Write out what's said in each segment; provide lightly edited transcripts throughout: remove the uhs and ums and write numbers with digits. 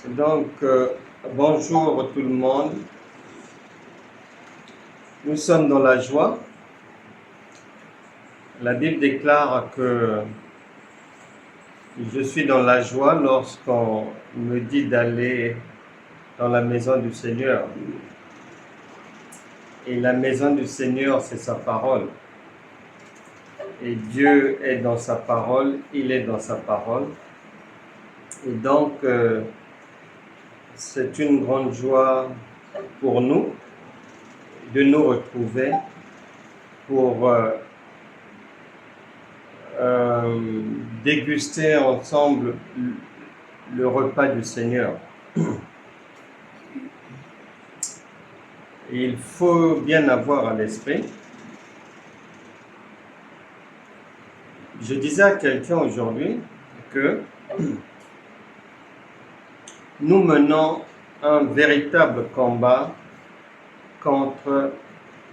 Donc, bonjour tout le monde. Nous sommes dans la joie. La Bible déclare que je suis dans la joie lorsqu'on me dit d'aller dans la maison du Seigneur. Et la maison du Seigneur, c'est sa parole. Et Dieu est dans sa parole, il est dans sa parole. Et donc, c'est une grande joie pour nous de nous retrouver pour déguster ensemble le repas du Seigneur. Il faut bien avoir à l'esprit. Je disais à quelqu'un aujourd'hui que nous menons un véritable combat contre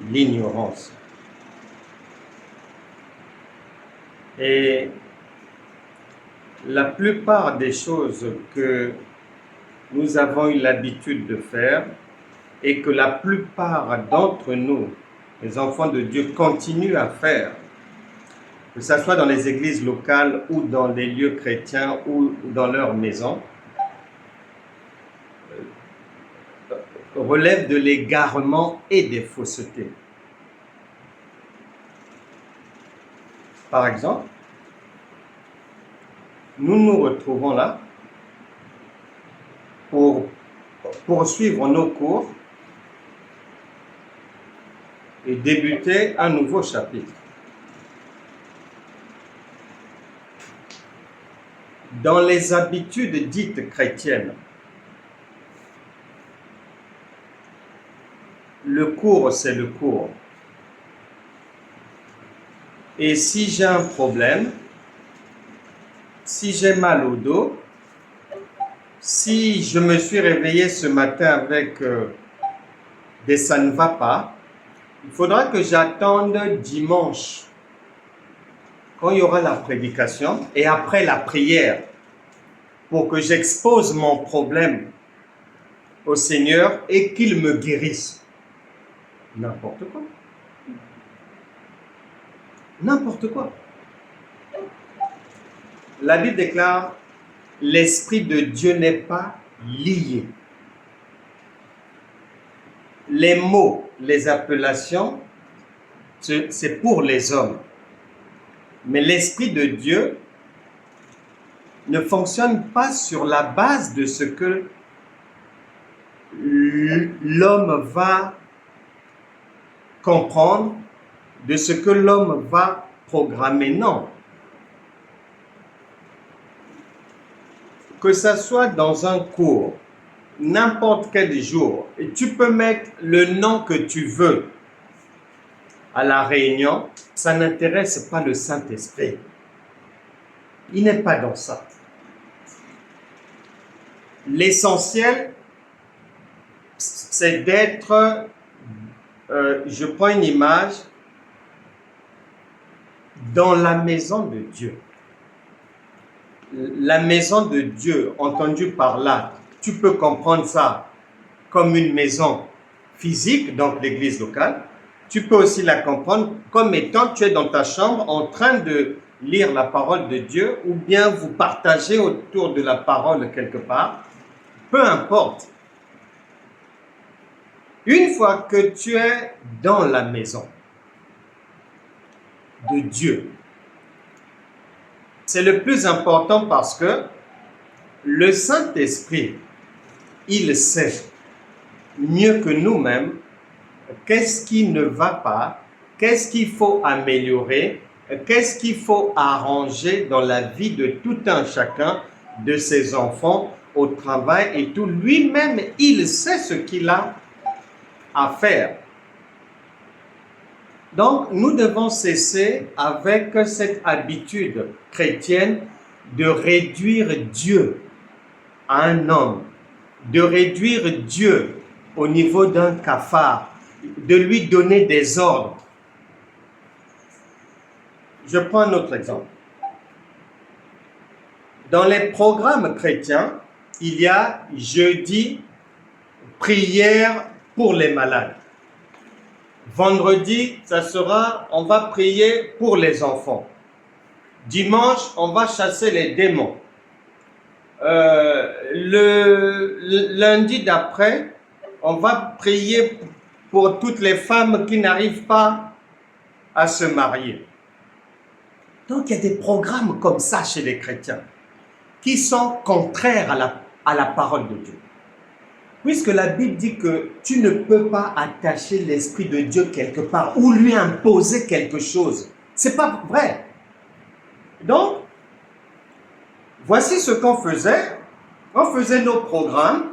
l'ignorance. Et la plupart des choses que nous avons eu l'habitude de faire et que la plupart d'entre nous, les enfants de Dieu, continuent à faire, que ce soit dans les églises locales ou dans les lieux chrétiens ou dans leur maison, relève de l'égarement et des faussetés. Par exemple, nous nous retrouvons là pour poursuivre nos cours et débuter un nouveau chapitre. Dans les habitudes dites chrétiennes, le cours, c'est le cours. Et si j'ai un problème, si j'ai mal au dos, si je me suis réveillé ce matin avec des ça ne va pas, il faudra que j'attende dimanche, quand il y aura la prédication et après la prière, pour que j'expose mon problème au Seigneur et qu'il me guérisse. N'importe quoi. N'importe quoi. La Bible déclare, l'Esprit de Dieu n'est pas lié. Les mots, les appellations, c'est pour les hommes. Mais l'Esprit de Dieu ne fonctionne pas sur la base de ce que l'homme va comprendre, de ce que l'homme va programmer. Non. Que ça soit dans un cours, n'importe quel jour, et tu peux mettre le nom que tu veux à la réunion, ça n'intéresse pas le Saint-Esprit. Il n'est pas dans ça. L'essentiel, c'est d'être, je prends une image, dans la maison de Dieu. La maison de Dieu, entendue par là, tu peux comprendre ça comme une maison physique, donc l'église locale. Tu peux aussi la comprendre comme étant, tu es dans ta chambre en train de lire la parole de Dieu ou bien vous partagez autour de la parole quelque part. Peu importe. Une fois que tu es dans la maison de Dieu, c'est le plus important parce que le Saint-Esprit, il sait mieux que nous-mêmes qu'est-ce qui ne va pas, qu'est-ce qu'il faut améliorer, qu'est-ce qu'il faut arranger dans la vie de tout un chacun de ses enfants au travail et tout. Lui-même, il sait ce qu'il a à faire. Donc, nous devons cesser avec cette habitude chrétienne de réduire Dieu à un homme, de réduire Dieu au niveau d'un cafard, de lui donner des ordres. Je prends un autre exemple. Dans les programmes chrétiens, il y a jeudi, prière pour les malades. Vendredi, ça sera, on va prier pour les enfants. Dimanche, on va chasser les démons. Le lundi d'après, on va prier pour toutes les femmes qui n'arrivent pas à se marier. Donc, il y a des programmes comme ça chez les chrétiens qui sont contraires à la parole de Dieu. Puisque la Bible dit que tu ne peux pas attacher l'Esprit de Dieu quelque part ou lui imposer quelque chose. Ce n'est pas vrai. Donc, voici ce qu'on faisait. On faisait nos programmes.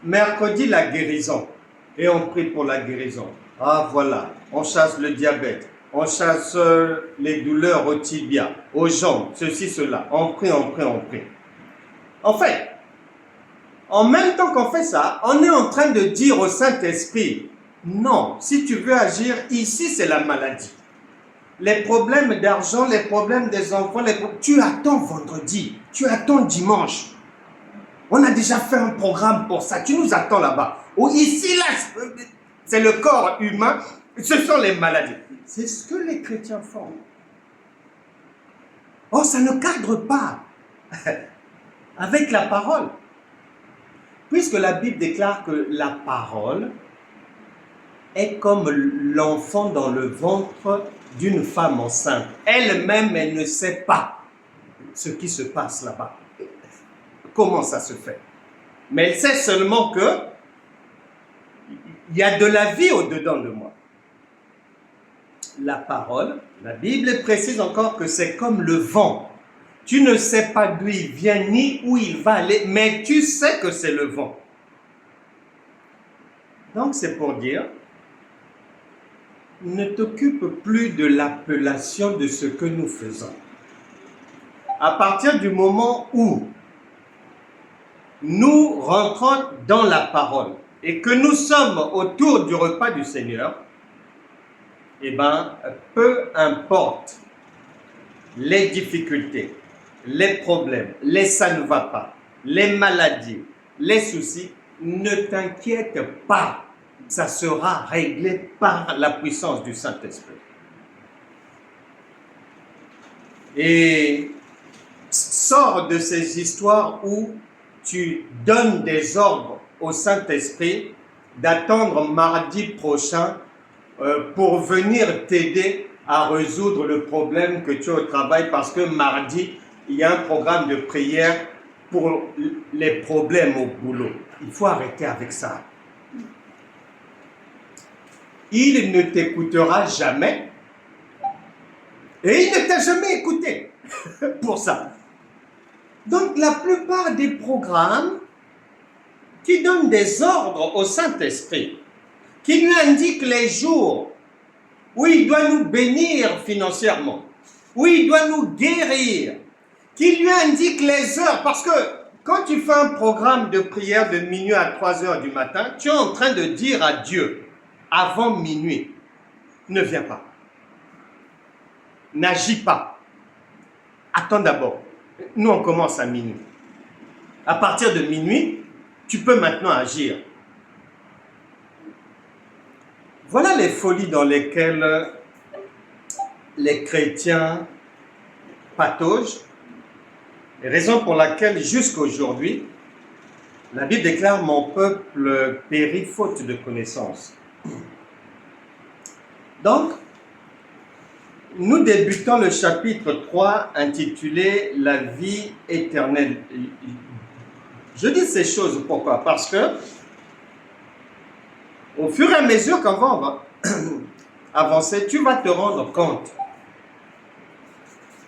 Mercredi, la guérison. Et on prie pour la guérison. Ah, voilà. On chasse le diabète. On chasse les douleurs au tibia, aux jambes, ceci, cela. On prie, on prie, on prie. En fait, en même temps qu'on fait ça, on est en train de dire au Saint-Esprit, non, si tu veux agir, ici c'est la maladie. Les problèmes d'argent, les problèmes des enfants, tu attends vendredi, tu attends dimanche. On a déjà fait un programme pour ça, tu nous attends là-bas. Ou ici, là, c'est le corps humain, ce sont les maladies. C'est ce que les chrétiens font. Oh, ça ne cadre pas avec la parole. Puisque la Bible déclare que la parole est comme l'enfant dans le ventre d'une femme enceinte. Elle-même, elle ne sait pas ce qui se passe là-bas. Comment ça se fait? Mais elle sait seulement que il y a de la vie au-dedans de moi. La parole, la Bible précise encore que c'est comme le vent. Tu ne sais pas d'où il vient ni où il va aller, mais tu sais que c'est le vent. Donc c'est pour dire, ne t'occupe plus de l'appellation de ce que nous faisons. À partir du moment où nous rentrons dans la parole et que nous sommes autour du repas du Seigneur, eh bien, peu importe les difficultés, les problèmes, les ça ne va pas, les maladies, les soucis, ne t'inquiète pas, ça sera réglé par la puissance du Saint-Esprit. Et sors de ces histoires où tu donnes des ordres au Saint-Esprit d'attendre mardi prochain pour venir t'aider à résoudre le problème que tu as au travail parce que mardi, il y a un programme de prière pour les problèmes au boulot. Il faut arrêter avec ça. Il ne t'écoutera jamais et il ne t'a jamais écouté pour ça. Donc la plupart des programmes qui donnent des ordres au Saint-Esprit, qui lui indiquent les jours où il doit nous bénir financièrement, où il doit nous guérir, qui lui indiquent les heures, parce que quand tu fais un programme de prière de minuit à 3 heures du matin, tu es en train de dire à Dieu, avant minuit, ne viens pas, n'agis pas, attends d'abord. Nous, on commence à minuit. À partir de minuit, tu peux maintenant agir. Voilà les folies dans lesquelles les chrétiens pataugent, raison pour laquelle jusqu'à aujourd'hui, la Bible déclare « Mon peuple périt faute de connaissance ». Donc, nous débutons le chapitre 3 intitulé « La vie éternelle ». Je dis ces choses pourquoi? Parce que au fur et à mesure qu'on va avancer, tu vas te rendre compte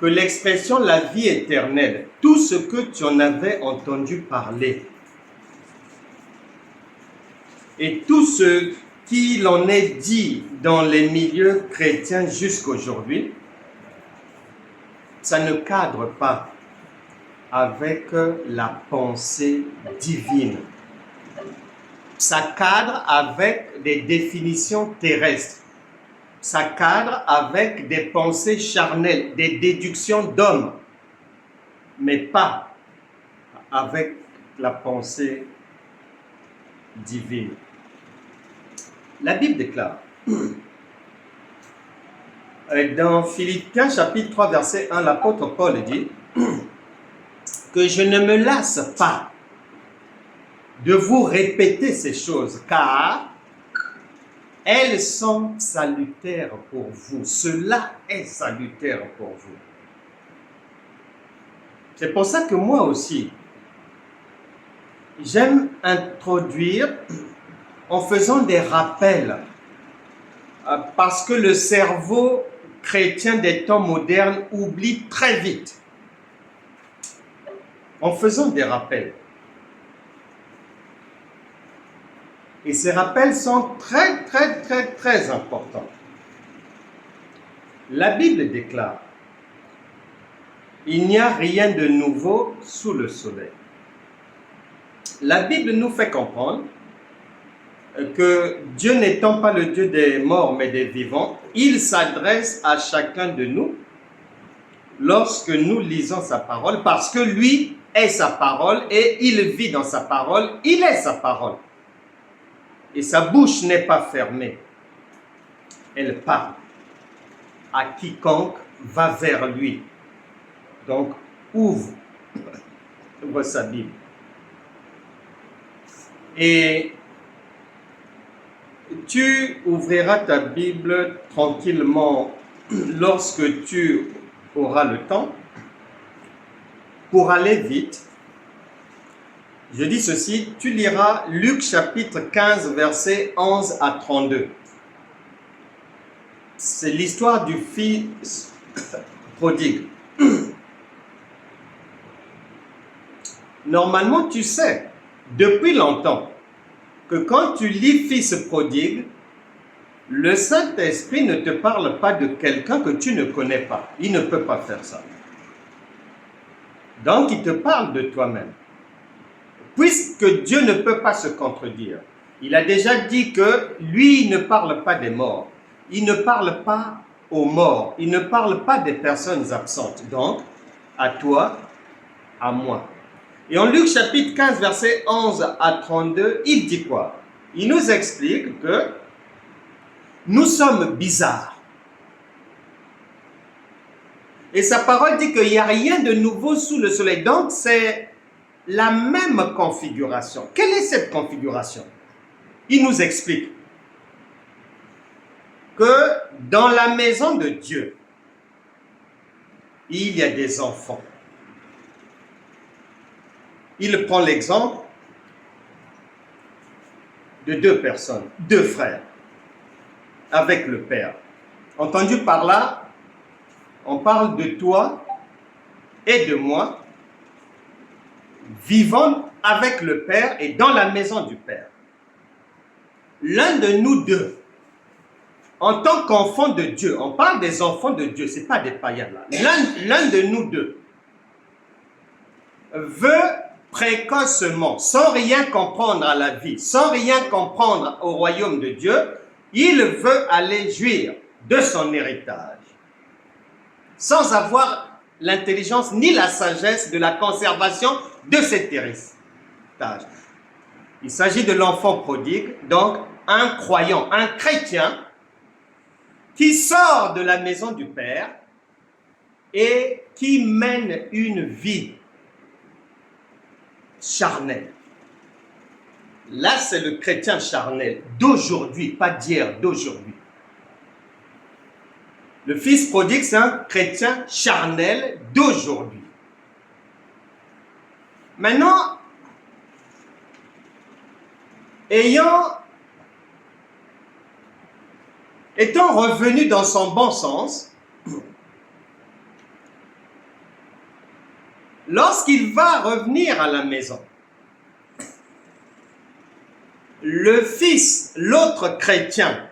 que l'expression « la vie éternelle », tout ce que tu en avais entendu parler et tout ce qu'il en est dit dans les milieux chrétiens jusqu'aujourd'hui, ça ne cadre pas avec la pensée divine. Ça cadre avec des définitions terrestres. Ça cadre avec des pensées charnelles, des déductions d'hommes, mais pas avec la pensée divine. La Bible déclare dans Philippiens chapitre 3 verset 1, l'apôtre Paul dit que je ne me lasse pas de vous répéter ces choses, car elles sont salutaires pour vous. Cela est salutaire pour vous. C'est pour ça que moi aussi, j'aime introduire en faisant des rappels, parce que le cerveau chrétien des temps modernes oublie très vite. En faisant des rappels. Et ces rappels sont très, très, très, très importants. La Bible déclare, il n'y a rien de nouveau sous le soleil. La Bible nous fait comprendre que Dieu n'étant pas le Dieu des morts mais des vivants, il s'adresse à chacun de nous lorsque nous lisons sa parole, parce que lui est sa parole et il vit dans sa parole, il est sa parole. Et sa bouche n'est pas fermée. Elle parle à quiconque va vers lui. Donc, ouvre sa Bible. Et tu ouvriras ta Bible tranquillement lorsque tu auras le temps. Pour aller vite, je dis ceci, tu liras Luc chapitre 15, versets 11 à 32. C'est l'histoire du fils prodigue. Normalement, tu sais, depuis longtemps, que quand tu lis fils prodigue, le Saint-Esprit ne te parle pas de quelqu'un que tu ne connais pas. Il ne peut pas faire ça. Donc, il te parle de toi-même. Puisque Dieu ne peut pas se contredire, il a déjà dit que lui, il ne parle pas des morts. Il ne parle pas aux morts. Il ne parle pas des personnes absentes. Donc, à toi, à moi. Et en Luc chapitre 15, verset 11 à 32, il dit quoi? Il nous explique que nous sommes bizarres. Et sa parole dit qu'il n'y a rien de nouveau sous le soleil. Donc, c'est la même configuration. Quelle est cette configuration? Il nous explique que dans la maison de Dieu, il y a des enfants. Il prend l'exemple de deux personnes, deux frères, avec le Père. Entendu par là, on parle de toi et de moi, vivant avec le Père et dans la maison du Père. L'un de nous deux, en tant qu'enfant de Dieu, on parle des enfants de Dieu, ce n'est pas des païens là. L'un de nous deux veut précocement, sans rien comprendre à la vie, sans rien comprendre au royaume de Dieu, il veut aller jouir de son héritage, sans avoir l'intelligence ni la sagesse de la conservation de cet héritage. Il s'agit de l'enfant prodigue, donc un croyant, un chrétien, qui sort de la maison du Père et qui mène une vie charnelle. Là, c'est le chrétien charnel d'aujourd'hui, pas d'hier, d'aujourd'hui. Le fils prodigue, c'est un chrétien charnel d'aujourd'hui. Maintenant, étant revenu dans son bon sens, lorsqu'il va revenir à la maison, le fils, l'autre chrétien,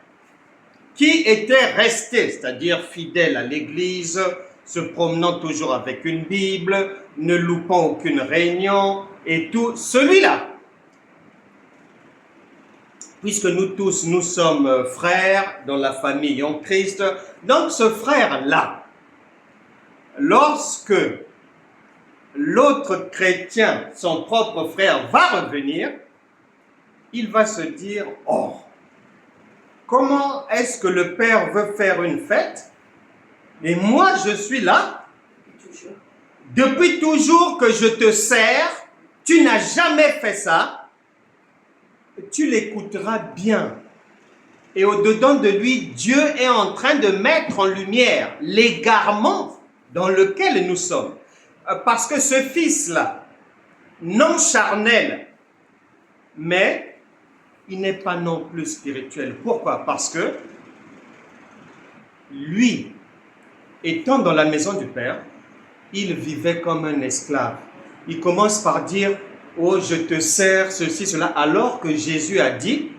qui était resté, c'est-à-dire fidèle à l'église, se promenant toujours avec une Bible, ne loupant aucune réunion et tout, celui-là, puisque nous tous, nous sommes frères dans la famille en Christ, donc ce frère-là, lorsque l'autre chrétien, son propre frère, va revenir, il va se dire, oh, comment est-ce que le Père veut faire une fête? Et moi, je suis là. Depuis toujours que je te sers, tu n'as jamais fait ça. Tu l'écouteras bien. Et au-dedans de lui, Dieu est en train de mettre en lumière l'égarement dans lequel nous sommes. Parce que ce fils-là, non charnel, mais il n'est pas non plus spirituel. Pourquoi? Parce que lui, étant dans la maison du Père, il vivait comme un esclave. Il commence par dire, oh, je te sers ceci, cela, alors que Jésus a dit,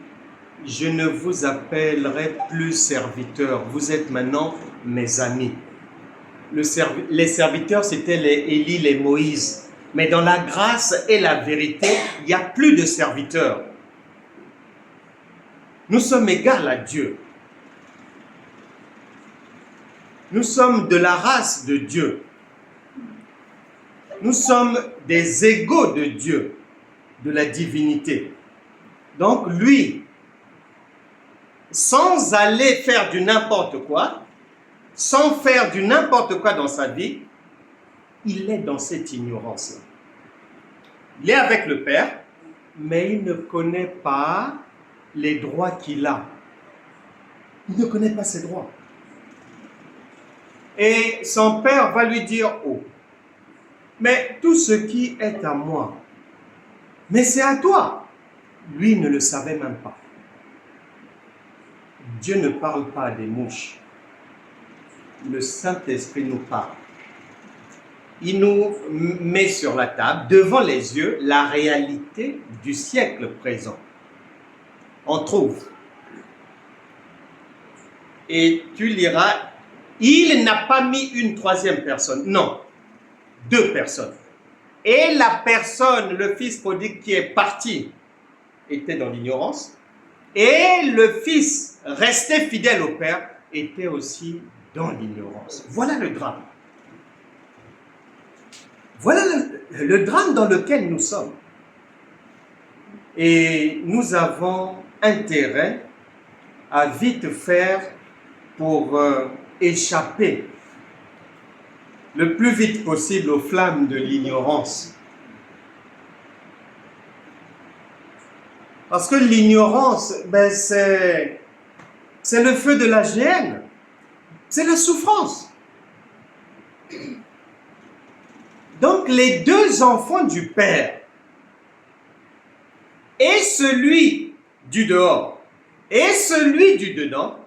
je ne vous appellerai plus serviteurs, vous êtes maintenant mes amis. Les serviteurs, c'était les Élie, les Moïse. Mais dans la grâce et la vérité, il n'y a plus de serviteurs. Nous sommes égaux à Dieu. Nous sommes de la race de Dieu. Nous sommes des égaux de Dieu, de la divinité. Donc lui, sans aller faire du n'importe quoi, sans faire du n'importe quoi dans sa vie, il est dans cette ignorance-là. Il est avec le Père, mais il ne connaît pas les droits qu'il a. Il ne connaît pas ses droits. Et son Père va lui dire, oh, mais tout ce qui est à moi, mais c'est à toi. Lui ne le savait même pas. Dieu ne parle pas à des mouches. Le Saint-Esprit nous parle. Il nous met sur la table, devant les yeux, la réalité du siècle présent. On trouve. Et tu liras, il n'a pas mis une troisième personne. Non, deux personnes. Et la personne, le fils prodigue qui est parti, était dans l'ignorance. Et le fils resté fidèle au Père était aussi dans l'ignorance. Voilà le drame. Voilà le drame dans lequel nous sommes. Et nous avons intérêt à vite faire pour échapper le plus vite possible aux flammes de l'ignorance. Parce que l'ignorance, ben c'est le feu de la géhenne. C'est la souffrance. Donc les deux enfants du Père, et celui du dehors, et celui du dedans,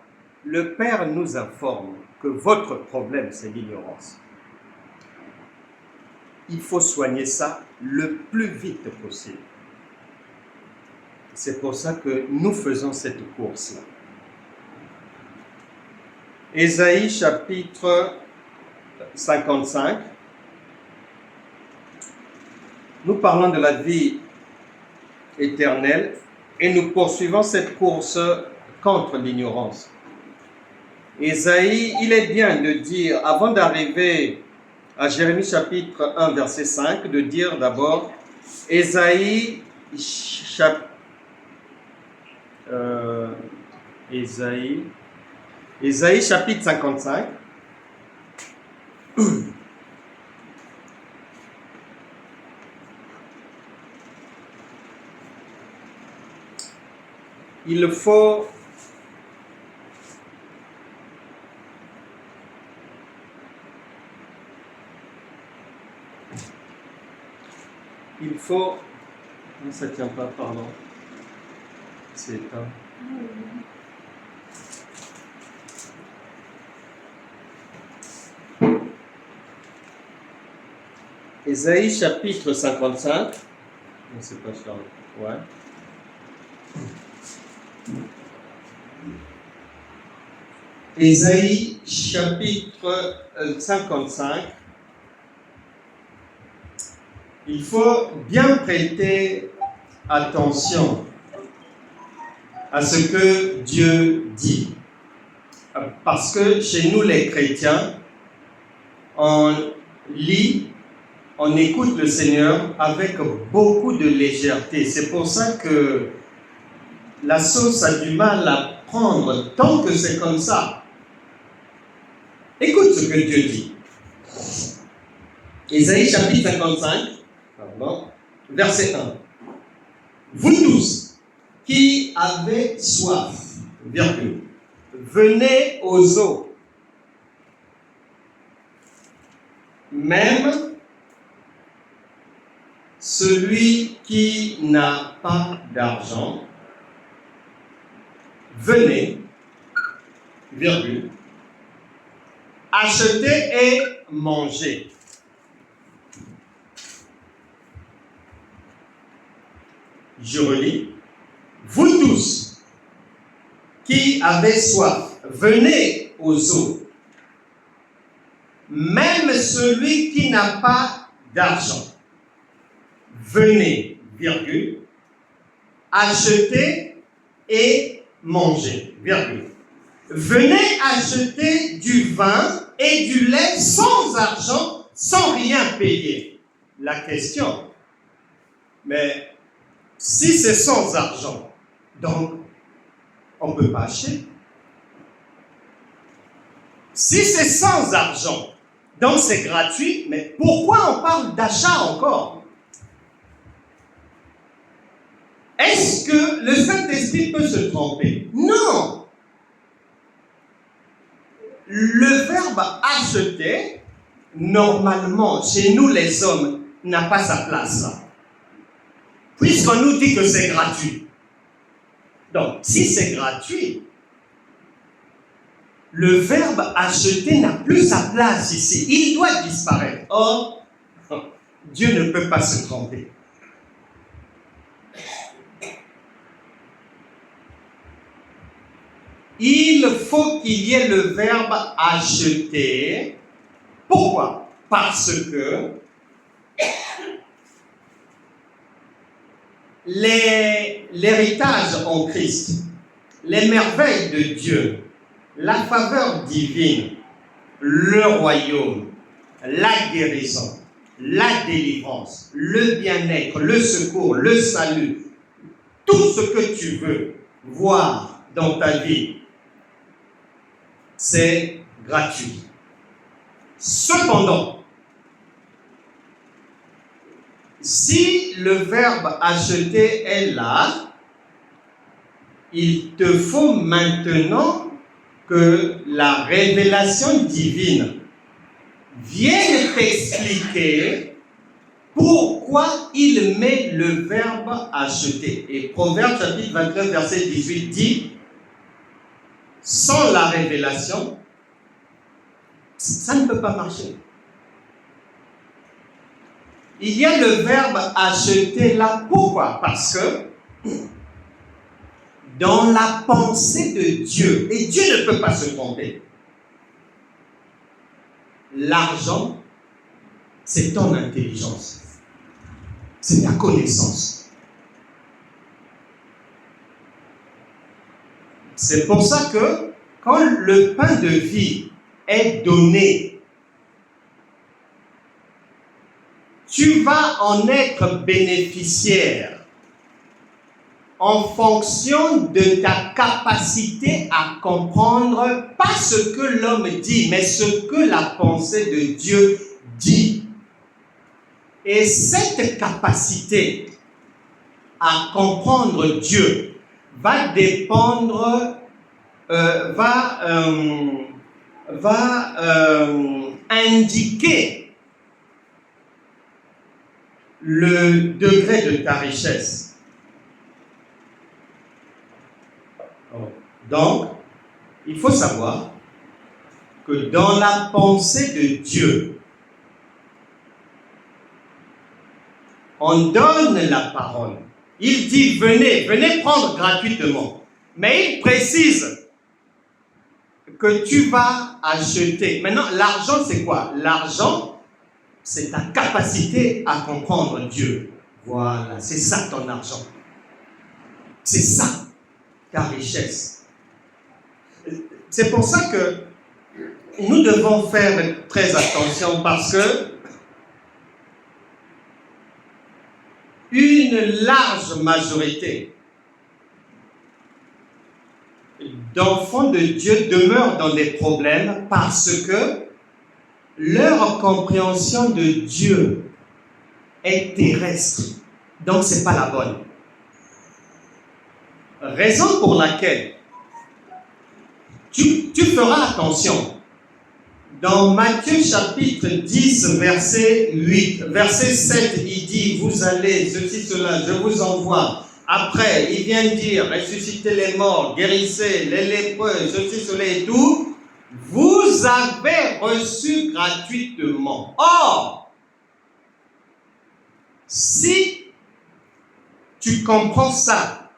le Père nous informe que votre problème, c'est l'ignorance. Il faut soigner ça le plus vite possible. C'est pour ça que nous faisons cette course-là. Ésaïe chapitre 55. Nous parlons de la vie éternelle et nous poursuivons cette course contre l'ignorance. Ésaïe, il est bien de dire, avant d'arriver à Jérémie chapitre 1, verset 5, de dire d'abord Ésaïe chapitre 55. Il faut non, ça ne tient pas, pardon. C'est éteint. Ésaïe chapitre 55. Non, c'est pas ça. Ouais. Ésaïe chapitre 55. Il faut bien prêter attention à ce que Dieu dit. Parce que chez nous les chrétiens, on lit, on écoute le Seigneur avec beaucoup de légèreté. C'est pour ça que la sauce a du mal à prendre tant que c'est comme ça. Écoute ce que Dieu dit. Ésaïe chapitre 55, verset 1. Vous tous qui avez soif, virgule, venez aux eaux. Même celui qui n'a pas d'argent, venez, virgule, achetez et mangez. Je relis. Vous tous qui avez soif, venez aux eaux. Même celui qui n'a pas d'argent, venez, virgule, achetez et mangez, virgule. Venez acheter du vin et du lait sans argent, sans rien payer. La question, mais si c'est sans argent, donc on ne peut pas acheter. Si c'est sans argent, donc c'est gratuit, mais pourquoi on parle d'achat encore? Est-ce que le Saint-Esprit peut se tromper? Non! Le verbe acheter, normalement, chez nous les hommes, n'a pas sa place là. Puisqu'on nous dit que c'est gratuit. Donc, si c'est gratuit, le verbe acheter n'a plus sa place ici. Il doit disparaître. Or, Dieu ne peut pas se tromper. Il faut qu'il y ait le verbe acheter. Pourquoi? Parce que l'héritage en Christ, les merveilles de Dieu, la faveur divine, le royaume, la guérison, la délivrance, le bien-être, le secours, le salut, tout ce que tu veux voir dans ta vie, c'est gratuit. Cependant, si le verbe acheter est là, il te faut maintenant que la révélation divine vienne t'expliquer pourquoi il met le verbe acheter. Et Proverbe chapitre 29, verset 18 dit, sans la révélation, ça ne peut pas marcher. Il y a le verbe acheter là. Pourquoi? Parce que dans la pensée de Dieu, et Dieu ne peut pas se tromper, l'argent, c'est ton intelligence, c'est ta connaissance. C'est pour ça que quand le pain de vie est donné, tu vas en être bénéficiaire en fonction de ta capacité à comprendre, pas ce que l'homme dit, mais ce que la pensée de Dieu dit. Et cette capacité à comprendre Dieu va dépendre, indiquer le degré de ta richesse. Donc, il faut savoir que dans la pensée de Dieu, on donne la parole. Il dit, venez prendre gratuitement. Mais il précise que tu vas acheter. Maintenant, l'argent, c'est quoi? L'argent, c'est ta capacité à comprendre Dieu. Voilà, c'est ça ton argent. C'est ça ta richesse. C'est pour ça que nous devons faire très attention parce que une large majorité d'enfants de Dieu demeurent dans des problèmes parce que leur compréhension de Dieu est terrestre. Donc, ce n'est pas la bonne. Raison pour laquelle tu feras attention. Dans Matthieu chapitre 10, verset 7, il dit, vous allez, ceci, cela, je vous envoie. Après, il vient dire, ressuscitez les morts, guérissez les lépreux, ceci, cela et tout. Vous avez reçu gratuitement. Or, si tu comprends ça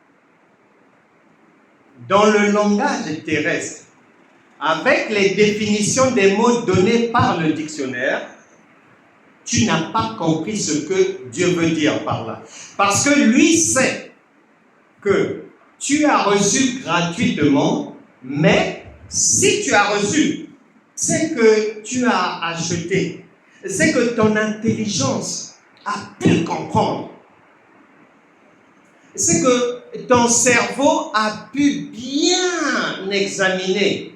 dans le langage terrestre, avec les définitions des mots donnés par le dictionnaire, tu n'as pas compris ce que Dieu veut dire par là. Parce que lui sait que tu as reçu gratuitement, mais si tu as reçu, c'est que tu as acheté, c'est que ton intelligence a pu comprendre, c'est que ton cerveau a pu bien examiner,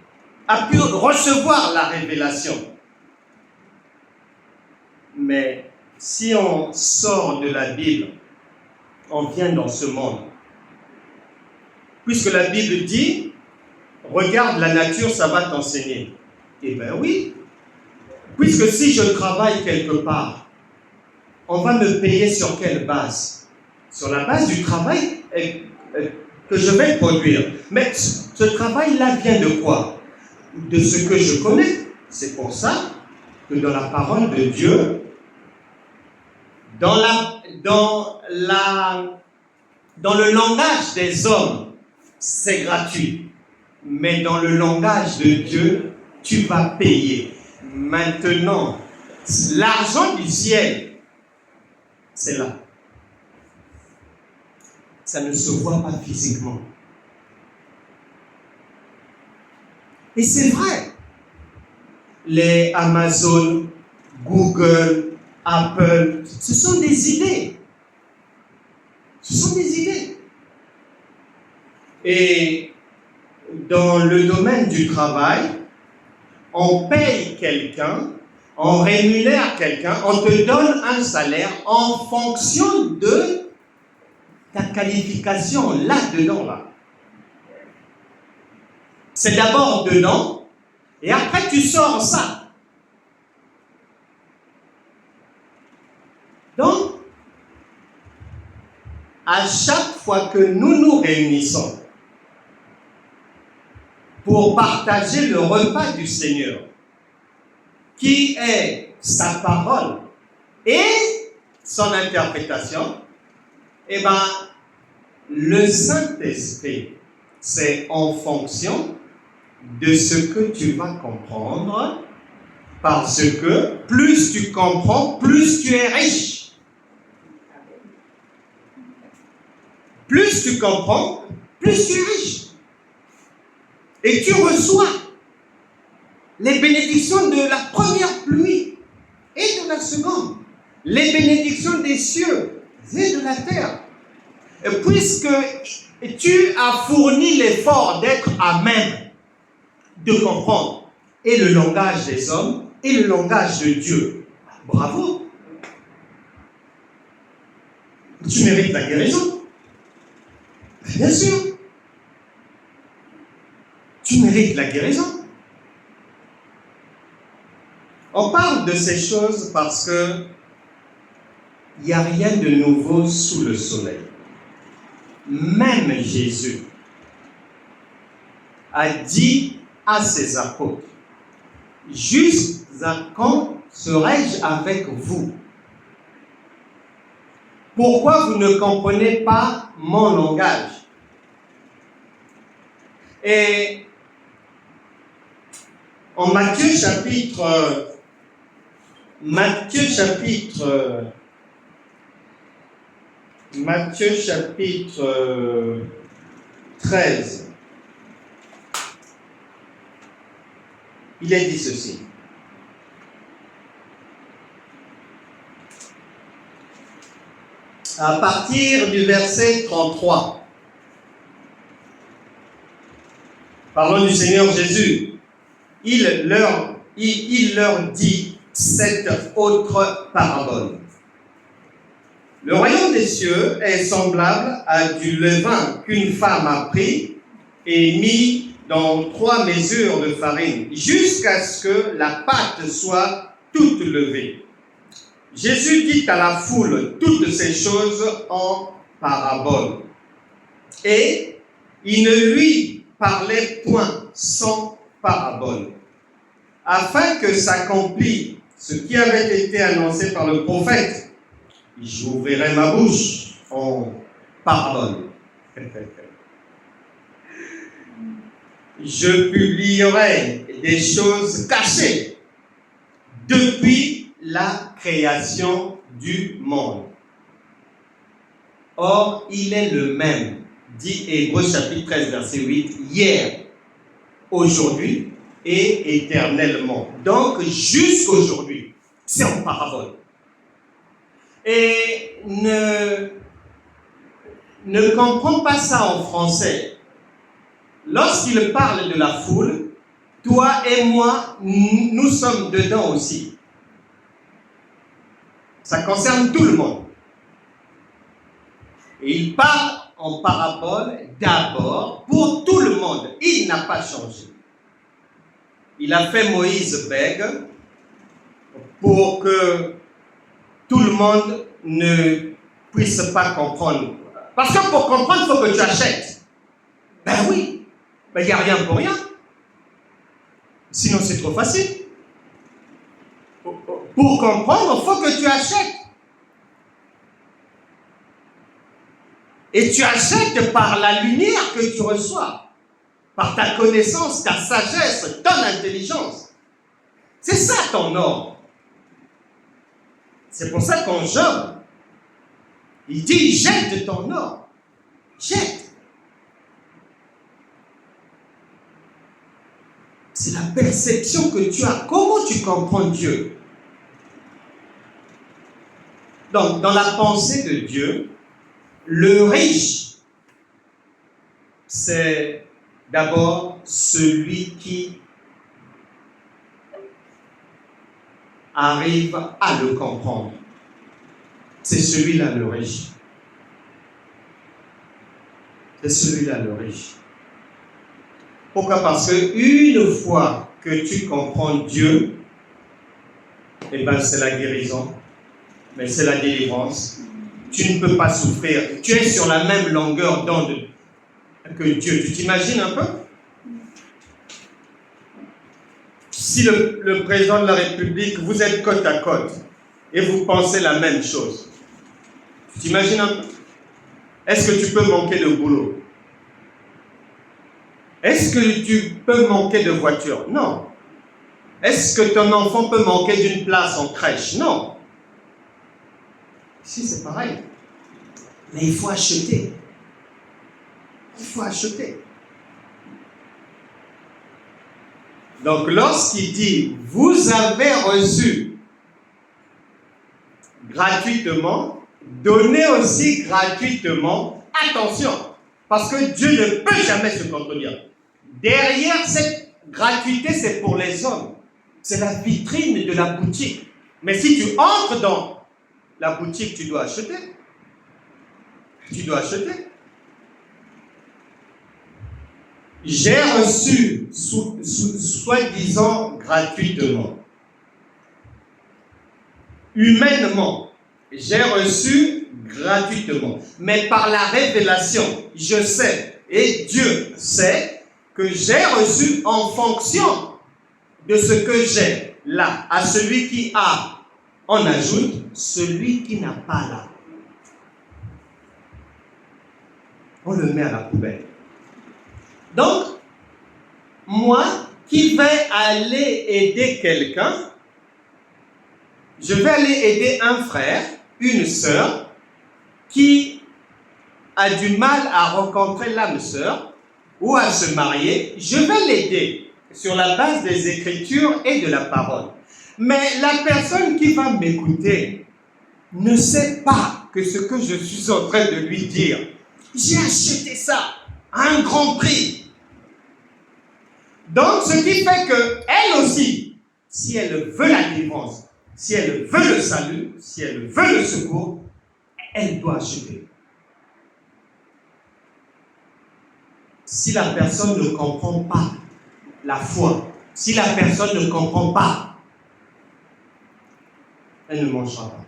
a pu recevoir la révélation. Mais si on sort de la Bible, on vient dans ce monde. Puisque la Bible dit, regarde la nature, ça va t'enseigner. Eh bien oui. Puisque si je travaille quelque part, on va me payer sur quelle base? Sur la base du travail que je vais produire. Mais ce travail-là vient de quoi? De ce que je connais. C'est pour ça que dans la parole de Dieu, dans le langage des hommes, c'est gratuit. Mais dans le langage de Dieu, tu vas payer. Maintenant, l'argent du ciel, c'est là. Ça ne se voit pas physiquement. Et c'est vrai. Les Amazon, Google, Apple, ce sont des idées. Ce sont des idées. Et dans le domaine du travail, on paye quelqu'un, on rémunère quelqu'un, on te donne un salaire en fonction de ta qualification là-dedans. Là. C'est d'abord dedans, et après tu sors ça. Donc, à chaque fois que nous nous réunissons pour partager le repas du Seigneur, qui est sa parole et son interprétation, eh bien, le Saint-Esprit, c'est en fonction de ce que tu vas comprendre, parce que plus tu comprends, plus tu es riche. Plus tu comprends, plus tu es riche. Et tu reçois les bénédictions de la première pluie et de la seconde, les bénédictions des cieux et de la terre. Et puisque tu as fourni l'effort d'être à même de comprendre et le langage des hommes et le langage de Dieu, bravo. Tu mérites la guérison. Bien sûr. Tu mérites la guérison. On parle de ces choses parce que il n'y a rien de nouveau sous le soleil. Même Jésus a dit à ses apôtres, jusqu'à quand serai-je avec vous? Pourquoi vous ne comprenez pas mon langage? Et en Matthieu chapitre 13, il est dit ceci. à partir du verset 33. Parlons du Seigneur Jésus. Il leur dit cette autre parabole. Le royaume des cieux est semblable à du levain qu'une femme a pris et mis dans 3 mesures de farine, jusqu'à ce que la pâte soit toute levée. Jésus dit à la foule toutes ces choses en parabole. Et il ne lui parlait point sans parabole, afin que s'accomplisse ce qui avait été annoncé par le prophète. J'ouvrirai ma bouche en parabole. Je publierai des choses cachées depuis la création du monde. Or, il est le même, dit Hébreux chapitre 13, verset 8, hier, aujourd'hui et éternellement. Donc, jusqu'aujourd'hui, c'est en parabole. Et ne comprends pas ça en français. Lorsqu'il parle de la foule, toi et moi, nous sommes dedans aussi. Ça concerne tout le monde. Et il parle en parabole d'abord pour tout le monde. Il n'a pas changé. Il a fait Moïse bègue pour que tout le monde ne puisse pas comprendre. Parce que pour comprendre, il faut que tu achètes. Ben oui, il n'y a rien pour rien. Sinon, c'est trop facile. Pour comprendre, il faut que tu achètes. Et tu achètes par la lumière que tu reçois, par ta connaissance, ta sagesse, ton intelligence. C'est ça ton or. C'est pour ça qu'en Job, il dit, jette ton or. Jette. C'est la perception que tu as. Comment tu comprends Dieu? Donc, dans la pensée de Dieu, le riche, c'est d'abord celui qui arrive à le comprendre. C'est celui-là le riche. C'est celui-là le riche. Pourquoi? Parce que une fois que tu comprends Dieu, eh bien c'est la guérison, mais c'est la délivrance. Tu ne peux pas souffrir. Tu es sur la même longueur d'onde que Dieu. Tu t'imagines un peu? Si le président de la République, vous êtes côte à côte et vous pensez la même chose, tu t'imagines un peu? Est-ce que tu peux manquer de boulot? Est-ce que tu peux manquer de voiture? Non. Est-ce que ton enfant peut manquer d'une place en crèche? Non. Ici, c'est pareil. Mais il faut acheter. Il faut acheter. Donc, lorsqu'il dit, vous avez reçu gratuitement, donnez aussi gratuitement, attention, parce que Dieu ne peut jamais se contredire. Derrière cette gratuité, c'est pour les hommes. C'est la vitrine de la boutique. Mais si tu entres dans la boutique, tu dois acheter. Tu dois acheter. J'ai reçu, soi-disant gratuitement. Humainement, j'ai reçu gratuitement. Mais par la révélation, je sais, et Dieu sait, que j'ai reçu en fonction de ce que j'ai là. À celui qui a, on ajoute celui qui n'a pas là. On le met à la poubelle. Donc, moi qui vais aller aider quelqu'un, je vais aller aider un frère, une sœur, qui a du mal à rencontrer l'âme sœur ou à se marier, je vais l'aider sur la base des Écritures et de la parole. Mais la personne qui va m'écouter ne sait pas que ce que je suis en train de lui dire. J'ai acheté ça à un grand prix. Donc, ce qui fait qu'elle aussi, si elle veut la délivrance, si elle veut le salut, si elle veut le secours, elle doit acheter. Si la personne ne comprend pas la foi, si la personne ne comprend pas, elle ne mangera pas.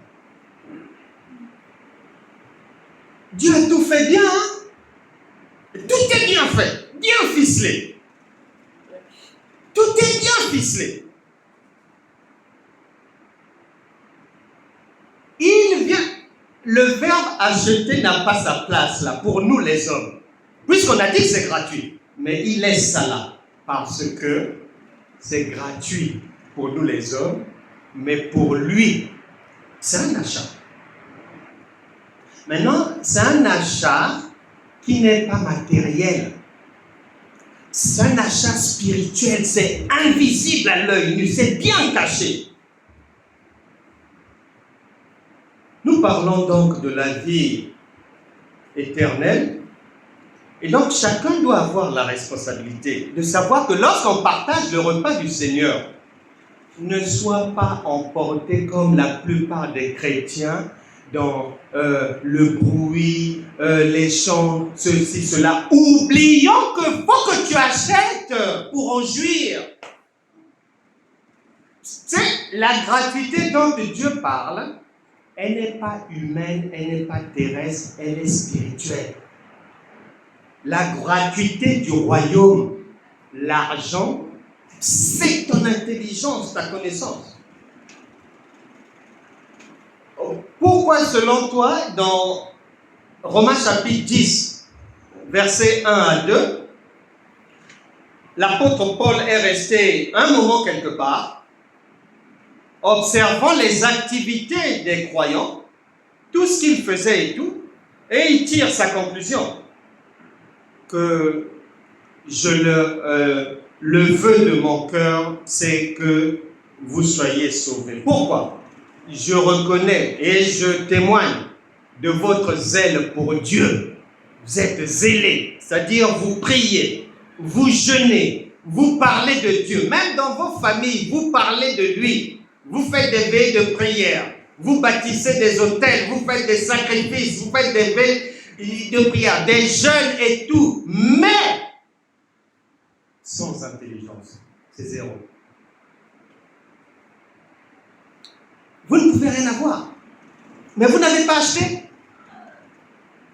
Dieu a tout fait bien, hein? Tout est bien fait, bien ficelé. Tout est bien ficelé. Il vient. Le verbe acheter n'a pas sa place là pour nous les hommes. Puisqu'on a dit que c'est gratuit. Mais il laisse ça là. Parce que c'est gratuit pour nous les hommes. Mais pour lui, c'est un achat. Maintenant, c'est un achat qui n'est pas matériel. C'est un achat spirituel. C'est invisible à l'œil nu. C'est bien caché. Nous parlons donc de la vie éternelle. Et donc, chacun doit avoir la responsabilité de savoir que lorsqu'on partage le repas du Seigneur, ne soit pas emporté comme la plupart des chrétiens dans le bruit, les chants, ceci, cela, oubliant qu'il faut que tu achètes pour en jouir. C'est la gratuité dont Dieu parle. Elle n'est pas humaine, elle n'est pas terrestre, elle est spirituelle. La gratuité du royaume, l'argent, c'est ton intelligence, ta connaissance. Pourquoi, selon toi, dans Romains chapitre 10, versets 1 à 2, l'apôtre Paul est resté un moment quelque part, observant les activités des croyants, tout ce qu'ils faisaient et tout, et il tire sa conclusion que le vœu de mon cœur, c'est que vous soyez sauvés. Pourquoi? Je reconnais et je témoigne de votre zèle pour Dieu. Vous êtes zélés, c'est-à-dire vous priez, vous jeûnez, vous parlez de Dieu. Même dans vos familles, vous parlez de lui. Vous faites des veilles de prière, vous bâtissez des hôtels, vous faites des sacrifices, vous faites des veilles de prière, des jeûnes et tout, mais sans intelligence, c'est zéro. Vous ne pouvez rien avoir, mais vous n'avez pas acheté.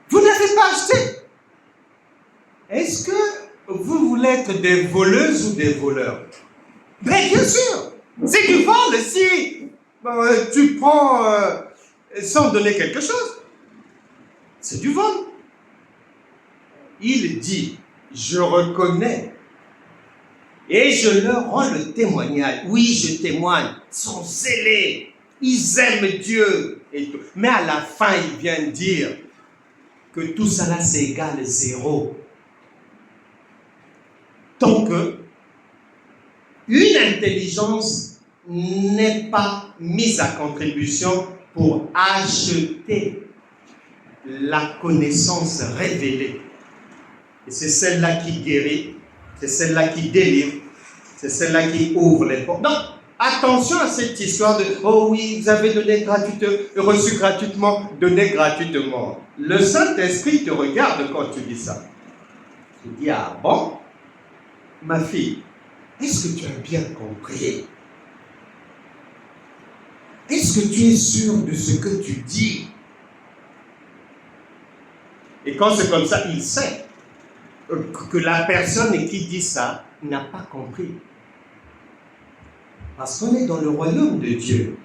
Vous n'avez pas acheté. Est-ce que vous voulez être des voleuses ou des voleurs? Mais bien sûr. C'est du vol si tu prends sans donner quelque chose. C'est du vol. Il dit, je reconnais et je leur rends le témoignage. Oui, je témoigne. Ils sont zélés. Ils aiment Dieu. Et tout. Mais à la fin, il vient dire que tout cela, c'est égal à zéro. Tant que une intelligence n'est pas mise à contribution pour acheter la connaissance révélée. Et c'est celle-là qui guérit, c'est celle-là qui délivre, c'est celle-là qui ouvre les portes. Donc, attention à cette histoire de « Oh oui, vous avez donné gratuitement, reçu gratuitement, donné gratuitement ». Le Saint-Esprit te regarde quand tu dis ça. Tu dis « Ah bon, ma fille, est-ce que tu as bien compris? Est-ce que tu es sûr de ce que tu dis? » Et quand c'est comme ça, il sait que la personne qui dit ça n'a pas compris. Parce qu'on est dans le royaume de Dieu.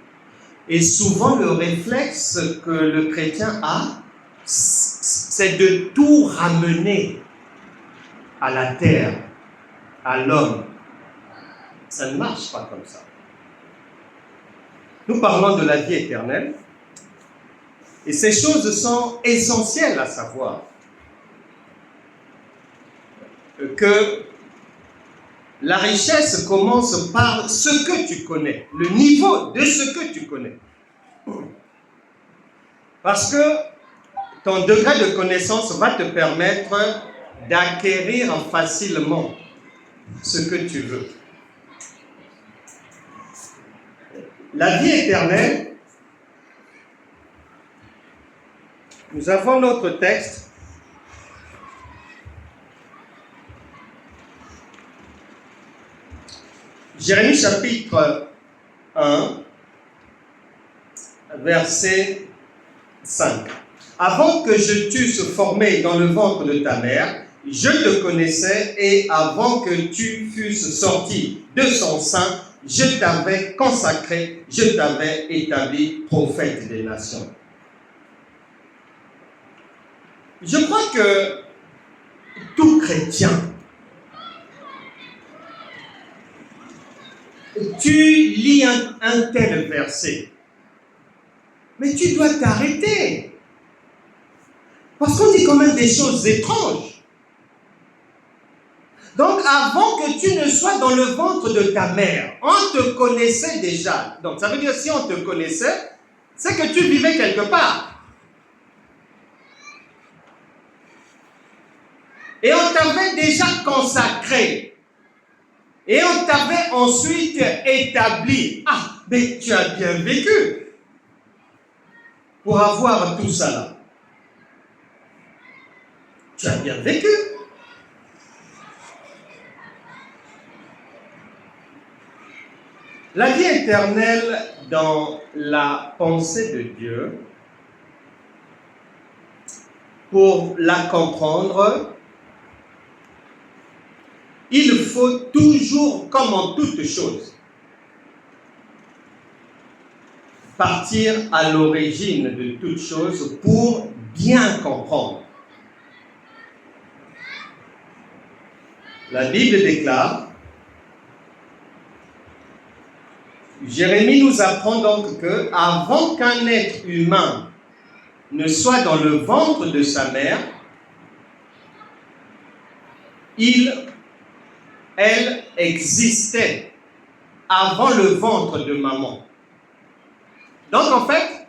Et souvent, le réflexe que le chrétien a, c'est de tout ramener à la terre, à l'homme. Ça ne marche pas comme ça. Nous parlons de la vie éternelle. Et ces choses sont essentielles à savoir. Que la richesse commence par ce que tu connais, le niveau de ce que tu connais. Parce que ton degré de connaissance va te permettre d'acquérir facilement ce que tu veux. La vie éternelle, nous avons notre texte. Jérémie chapitre 1, verset 5. Avant que je t'eusse formé dans le ventre de ta mère, je te connaissais, et avant que tu fusses sorti de son sein, je t'avais consacré, je t'avais établi prophète des nations. Je crois que tout chrétien, tu lis un tel verset, mais tu dois t'arrêter. Parce qu'on dit quand même des choses étranges. Donc, avant que tu ne sois dans le ventre de ta mère, on te connaissait déjà. Donc, ça veut dire si on te connaissait, c'est que tu vivais quelque part. Et on t'avait déjà consacré. Et on t'avait ensuite établi. Ah, mais tu as bien vécu pour avoir tout ça là. Tu as bien vécu. La vie éternelle dans la pensée de Dieu, pour la comprendre, il faut toujours, comme en toutes choses, partir à l'origine de toutes choses pour bien comprendre. La Bible déclare, Jérémie nous apprend donc que avant qu'un être humain ne soit dans le ventre de sa mère, elle existait avant le ventre de maman. Donc en fait,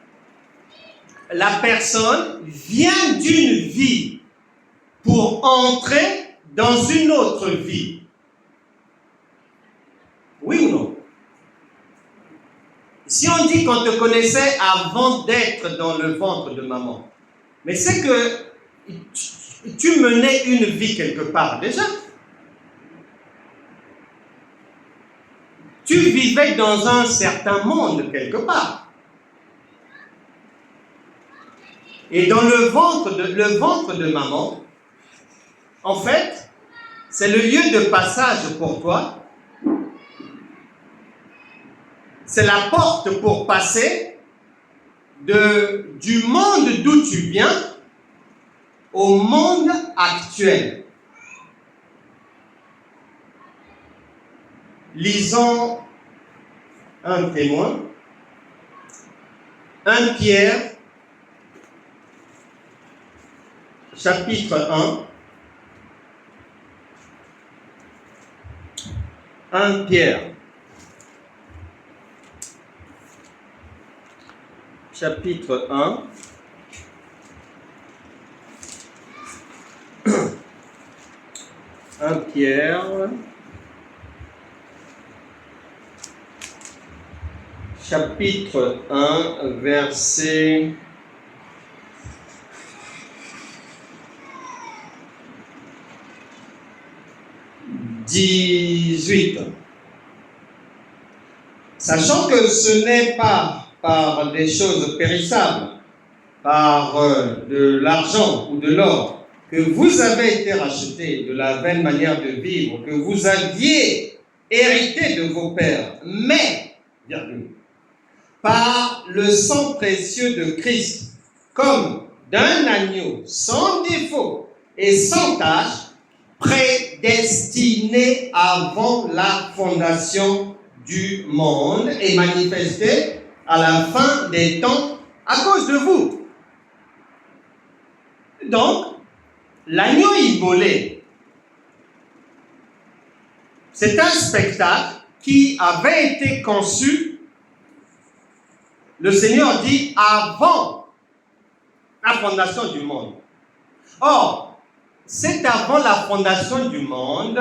la personne vient d'une vie pour entrer dans une autre vie. Oui ou non? Si on dit qu'on te connaissait avant d'être dans le ventre de maman, mais c'est que tu menais une vie quelque part déjà. Tu vivais dans un certain monde quelque part. Et dans le ventre de maman, en fait, c'est le lieu de passage pour toi. C'est la porte pour passer du monde d'où tu viens au monde actuel. Lisons un témoin, 1 Pierre, chapitre 1. 1 Pierre, chapitre 1. 1 Pierre, chapitre 1, verset 18. Sachant que ce n'est pas par des choses périssables, par de l'argent ou de l'or, que vous avez été rachetés de la vaine manière de vivre que vous aviez hérité de vos pères, mais, par le sang précieux de Christ, comme d'un agneau sans défaut et sans tache, prédestiné avant la fondation du monde et manifesté à la fin des temps à cause de vous. Donc, l'agneau immolé, c'est un spectacle qui avait été conçu, le Seigneur dit, avant La fondation du monde. Or, c'est avant la fondation du monde,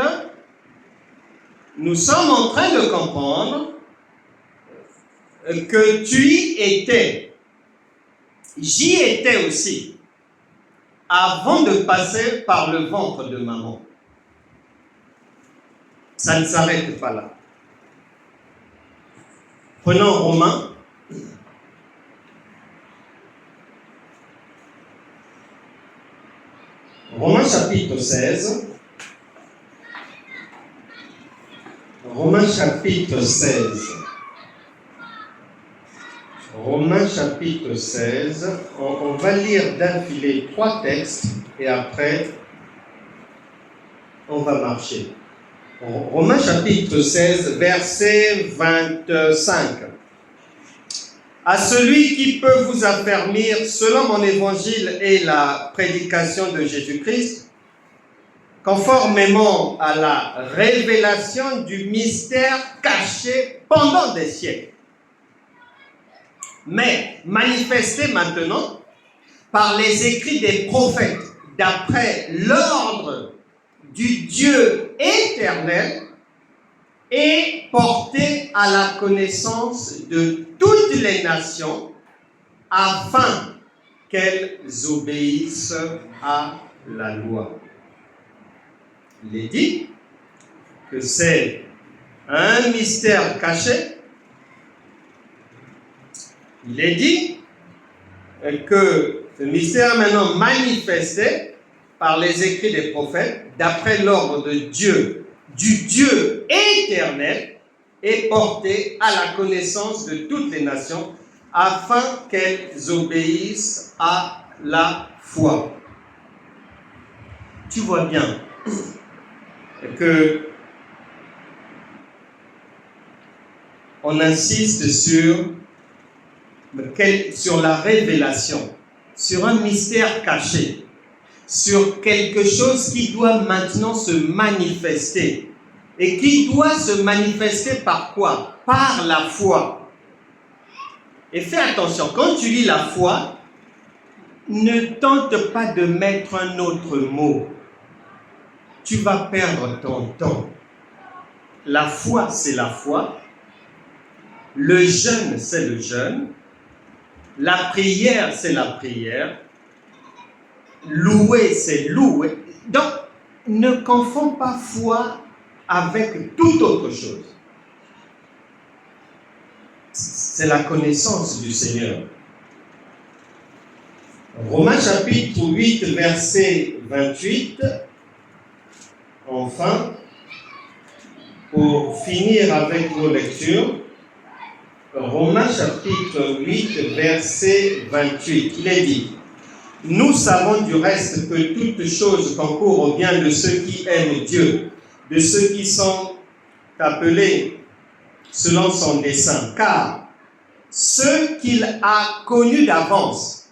nous sommes en train de comprendre que tu y étais. J'y étais aussi, avant de passer par le ventre de maman. Ça ne s'arrête pas là. Prenons Romains. Romains chapitre 16. Romains chapitre 16. Romains chapitre 16. On va lire d'affilée 3 textes et après, on va marcher. Romains chapitre 16, verset 25. À celui qui peut vous affermir selon mon évangile et la prédication de Jésus-Christ, conformément à la révélation du mystère caché pendant des siècles, mais manifesté maintenant par les écrits des prophètes, d'après l'ordre du Dieu éternel, et porté à la connaissance de toutes les nations, afin qu'elles obéissent à la loi. Il est dit que c'est un mystère caché. Il est dit que ce mystère est maintenant manifesté par les écrits des prophètes, d'après l'ordre de Dieu, du Dieu éternel, et porté à la connaissance de toutes les nations, afin qu'elles obéissent à la foi. Tu vois bien que on insiste sur la révélation, sur un mystère caché, sur quelque chose qui doit maintenant se manifester. Et qui doit se manifester par quoi? Par la foi. Et fais attention, quand tu lis la foi, ne tente pas de mettre un autre mot. Tu vas perdre ton temps. La foi, c'est la foi. Le jeûne, c'est le jeûne. La prière, c'est la prière. Louer, c'est louer. Donc, ne confonds pas foi avec toute autre chose. C'est la connaissance du Seigneur. Romains chapitre 8, verset 28. Enfin, pour finir avec nos lectures, Romains chapitre 8, verset 28. Il est dit: nous savons du reste que toute chose concourt au bien de ceux qui aiment Dieu, de ceux qui sont appelés selon son dessein. Car ceux qu'il a connus d'avance,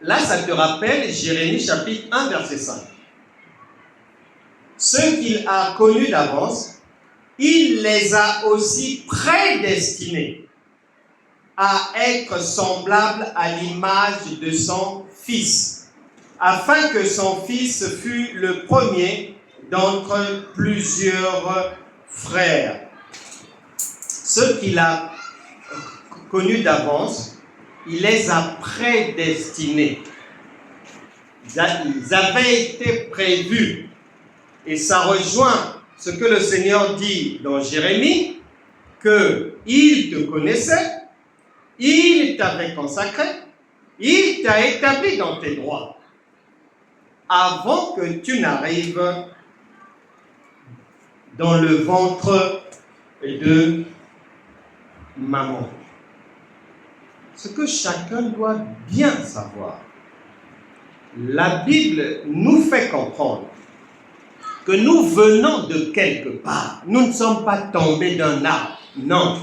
là ça te rappelle Jérémie chapitre 1, verset 5. Ceux qu'il a connus d'avance, il les a aussi prédestinés à être semblables à l'image de son Fils, afin que son Fils fût le premier d'entre plusieurs frères. Ceux qu'il a connus d'avance, il les a prédestinés. Ils avaient été prévus. Et ça rejoint ce que le Seigneur dit dans Jérémie, qu'il te connaissait, il t'avait consacré, il t'a établi dans tes droits, avant que tu n'arrives dans le ventre de maman. Ce que chacun doit bien savoir, la Bible nous fait comprendre que nous venons de quelque part. Nous ne sommes pas tombés d'un arbre, non.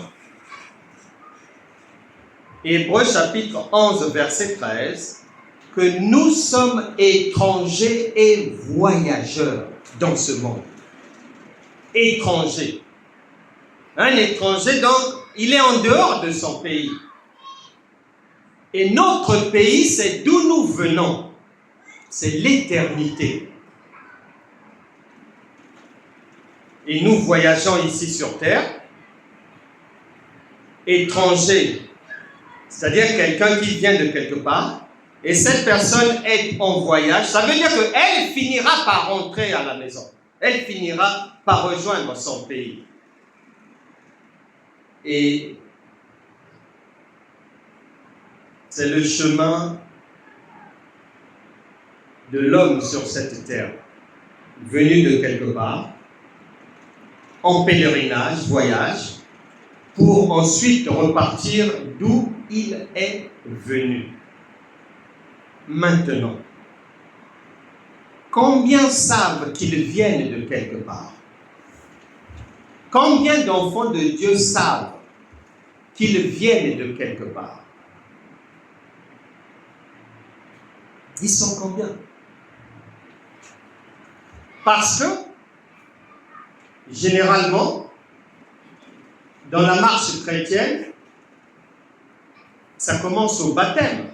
Hébreux chapitre 11, verset 13, que nous sommes étrangers et voyageurs dans ce monde. Étranger. Un étranger, donc, il est en dehors de son pays. Et notre pays, c'est d'où nous venons. C'est l'éternité. Et nous voyageons ici sur terre, étrangers, c'est-à-dire quelqu'un qui vient de quelque part, et cette personne est en voyage, ça veut dire qu'elle finira par rentrer à la maison. Elle finira par rejoindre son pays. Et c'est le chemin de l'homme sur cette terre, venu de quelque part, en pèlerinage, voyage, pour ensuite repartir d'où il est venu. Maintenant, combien savent qu'ils viennent de quelque part? Combien d'enfants de Dieu savent qu'ils viennent de quelque part? Ils sont combien? Parce que, généralement, dans la marche chrétienne, ça commence au baptême.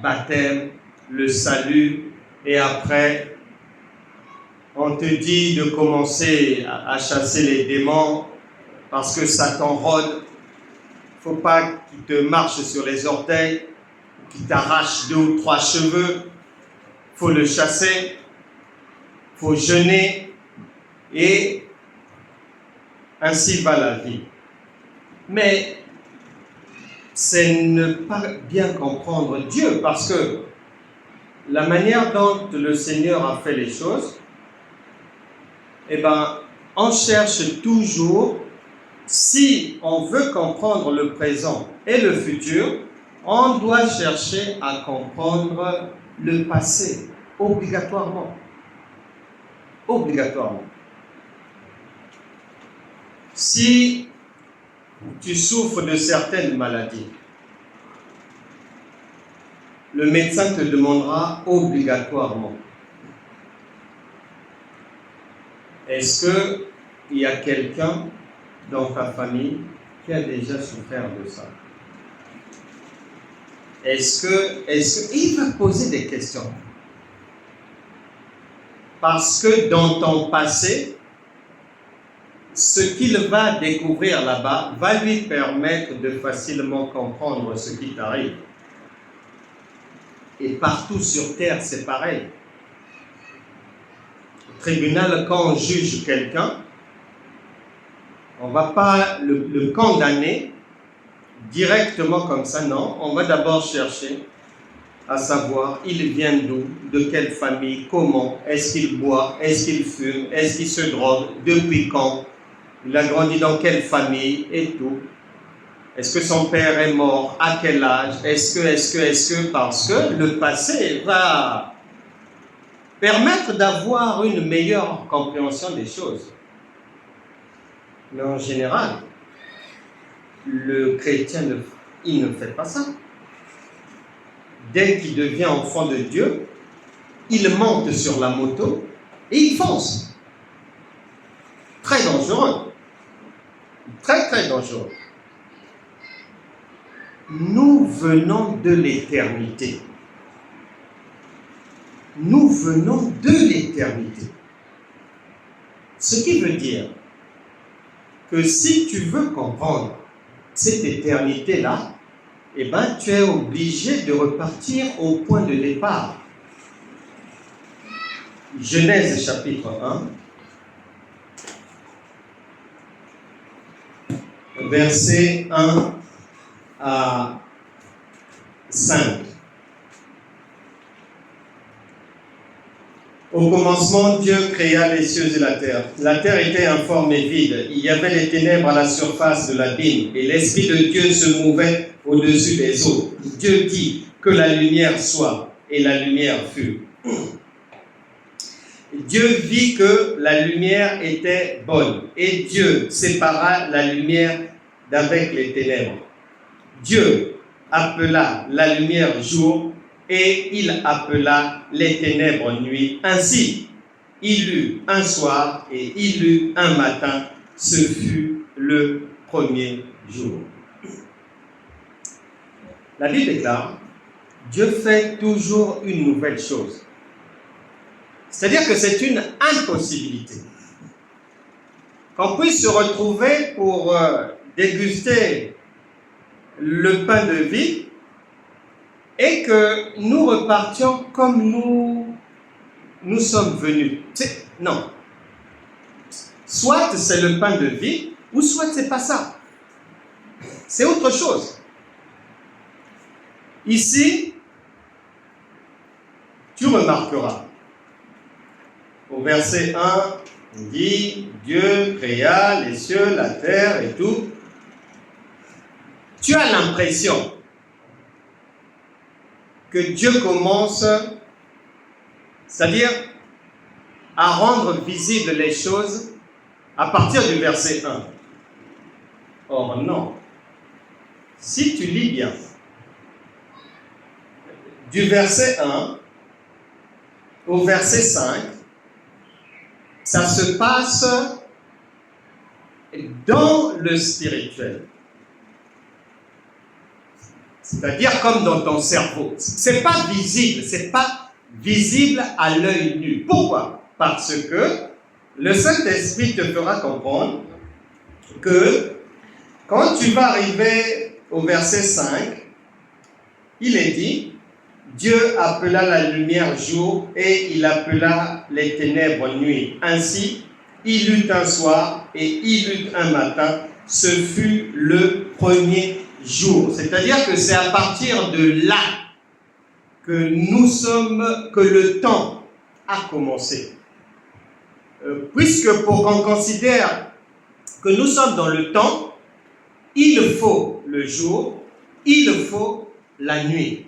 Baptême, le salut, et après, on te dit de commencer à chasser les démons parce que Satan rôde. Il ne faut pas qu'il te marche sur les orteils, qu'il t'arrache 2 ou 3 cheveux. Il faut le chasser, il faut jeûner, et ainsi va la vie. Mais c'est ne pas bien comprendre Dieu, parce que la manière dont le Seigneur a fait les choses, eh bien, on cherche toujours, si on veut comprendre le présent et le futur, on doit chercher à comprendre le passé, obligatoirement. Obligatoirement. Si tu souffres de certaines maladies, le médecin te demandera obligatoirement: est-ce qu'il y a quelqu'un dans ta famille qui a déjà souffert de ça? Il va poser des questions. Parce que dans ton passé, ce qu'il va découvrir là-bas va lui permettre de facilement comprendre ce qui t'arrive. Et partout sur terre, c'est pareil. Au tribunal, quand on juge quelqu'un, on ne va pas le condamner directement comme ça, non. On va d'abord chercher à savoir, il vient d'où, de quelle famille, comment, est-ce qu'il boit, est-ce qu'il fume, est-ce qu'il se drogue, depuis quand, il a grandi dans quelle famille et tout. Est-ce que son père est mort, à quel âge, est-ce que, parce que le passé va permettre d'avoir une meilleure compréhension des choses. Mais en général, le chrétien, il ne fait pas ça. Dès qu'il devient enfant de Dieu, il monte sur la moto et il fonce. Très dangereux. Très, très dangereux. Nous venons de l'éternité. Nous venons de l'éternité. Ce qui veut dire que si tu veux comprendre cette éternité-là, eh bien, tu es obligé de repartir au point de départ. Genèse chapitre 1, versets 1 à 5. Au commencement, Dieu créa les cieux et la terre. La terre était informe et vide. Il y avait les ténèbres à la surface de l'abîme, et l'Esprit de Dieu se mouvait au-dessus des eaux. Dieu dit que la lumière soit, et la lumière fut. Dieu vit que la lumière était bonne, et Dieu sépara la lumière d'avec les ténèbres. Dieu appela la lumière jour, et il appela les ténèbres nuit. Ainsi, il eut un soir et il eut un matin. Ce fut le premier jour. La Bible déclare, Dieu fait toujours une nouvelle chose. C'est-à-dire que c'est une impossibilité. Qu'on puisse se retrouver pour déguster le pain de vie et que nous repartions comme nous sommes venus. Non. Soit c'est le pain de vie, ou soit c'est pas ça. C'est autre chose. Ici, tu remarqueras, au verset 1, il dit, Dieu créa les cieux, la terre et tout. Tu as l'impression que Dieu commence, c'est-à-dire à rendre visibles les choses à partir du verset 1. Or non. Si tu lis bien, du verset 1 au verset 5, ça se passe dans le spirituel. C'est-à-dire comme dans ton cerveau. C'est pas visible à l'œil nu. Pourquoi? Parce que le Saint-Esprit te fera comprendre que quand tu vas arriver au verset 5, il est dit, Dieu appela la lumière jour et il appela les ténèbres nuit. Ainsi, il eut un soir et il eut un matin. Ce fut le premier jour. C'est-à-dire que c'est à partir de là que le temps a commencé. Puisque pour qu'on considère que nous sommes dans le temps, il faut le jour, il faut la nuit.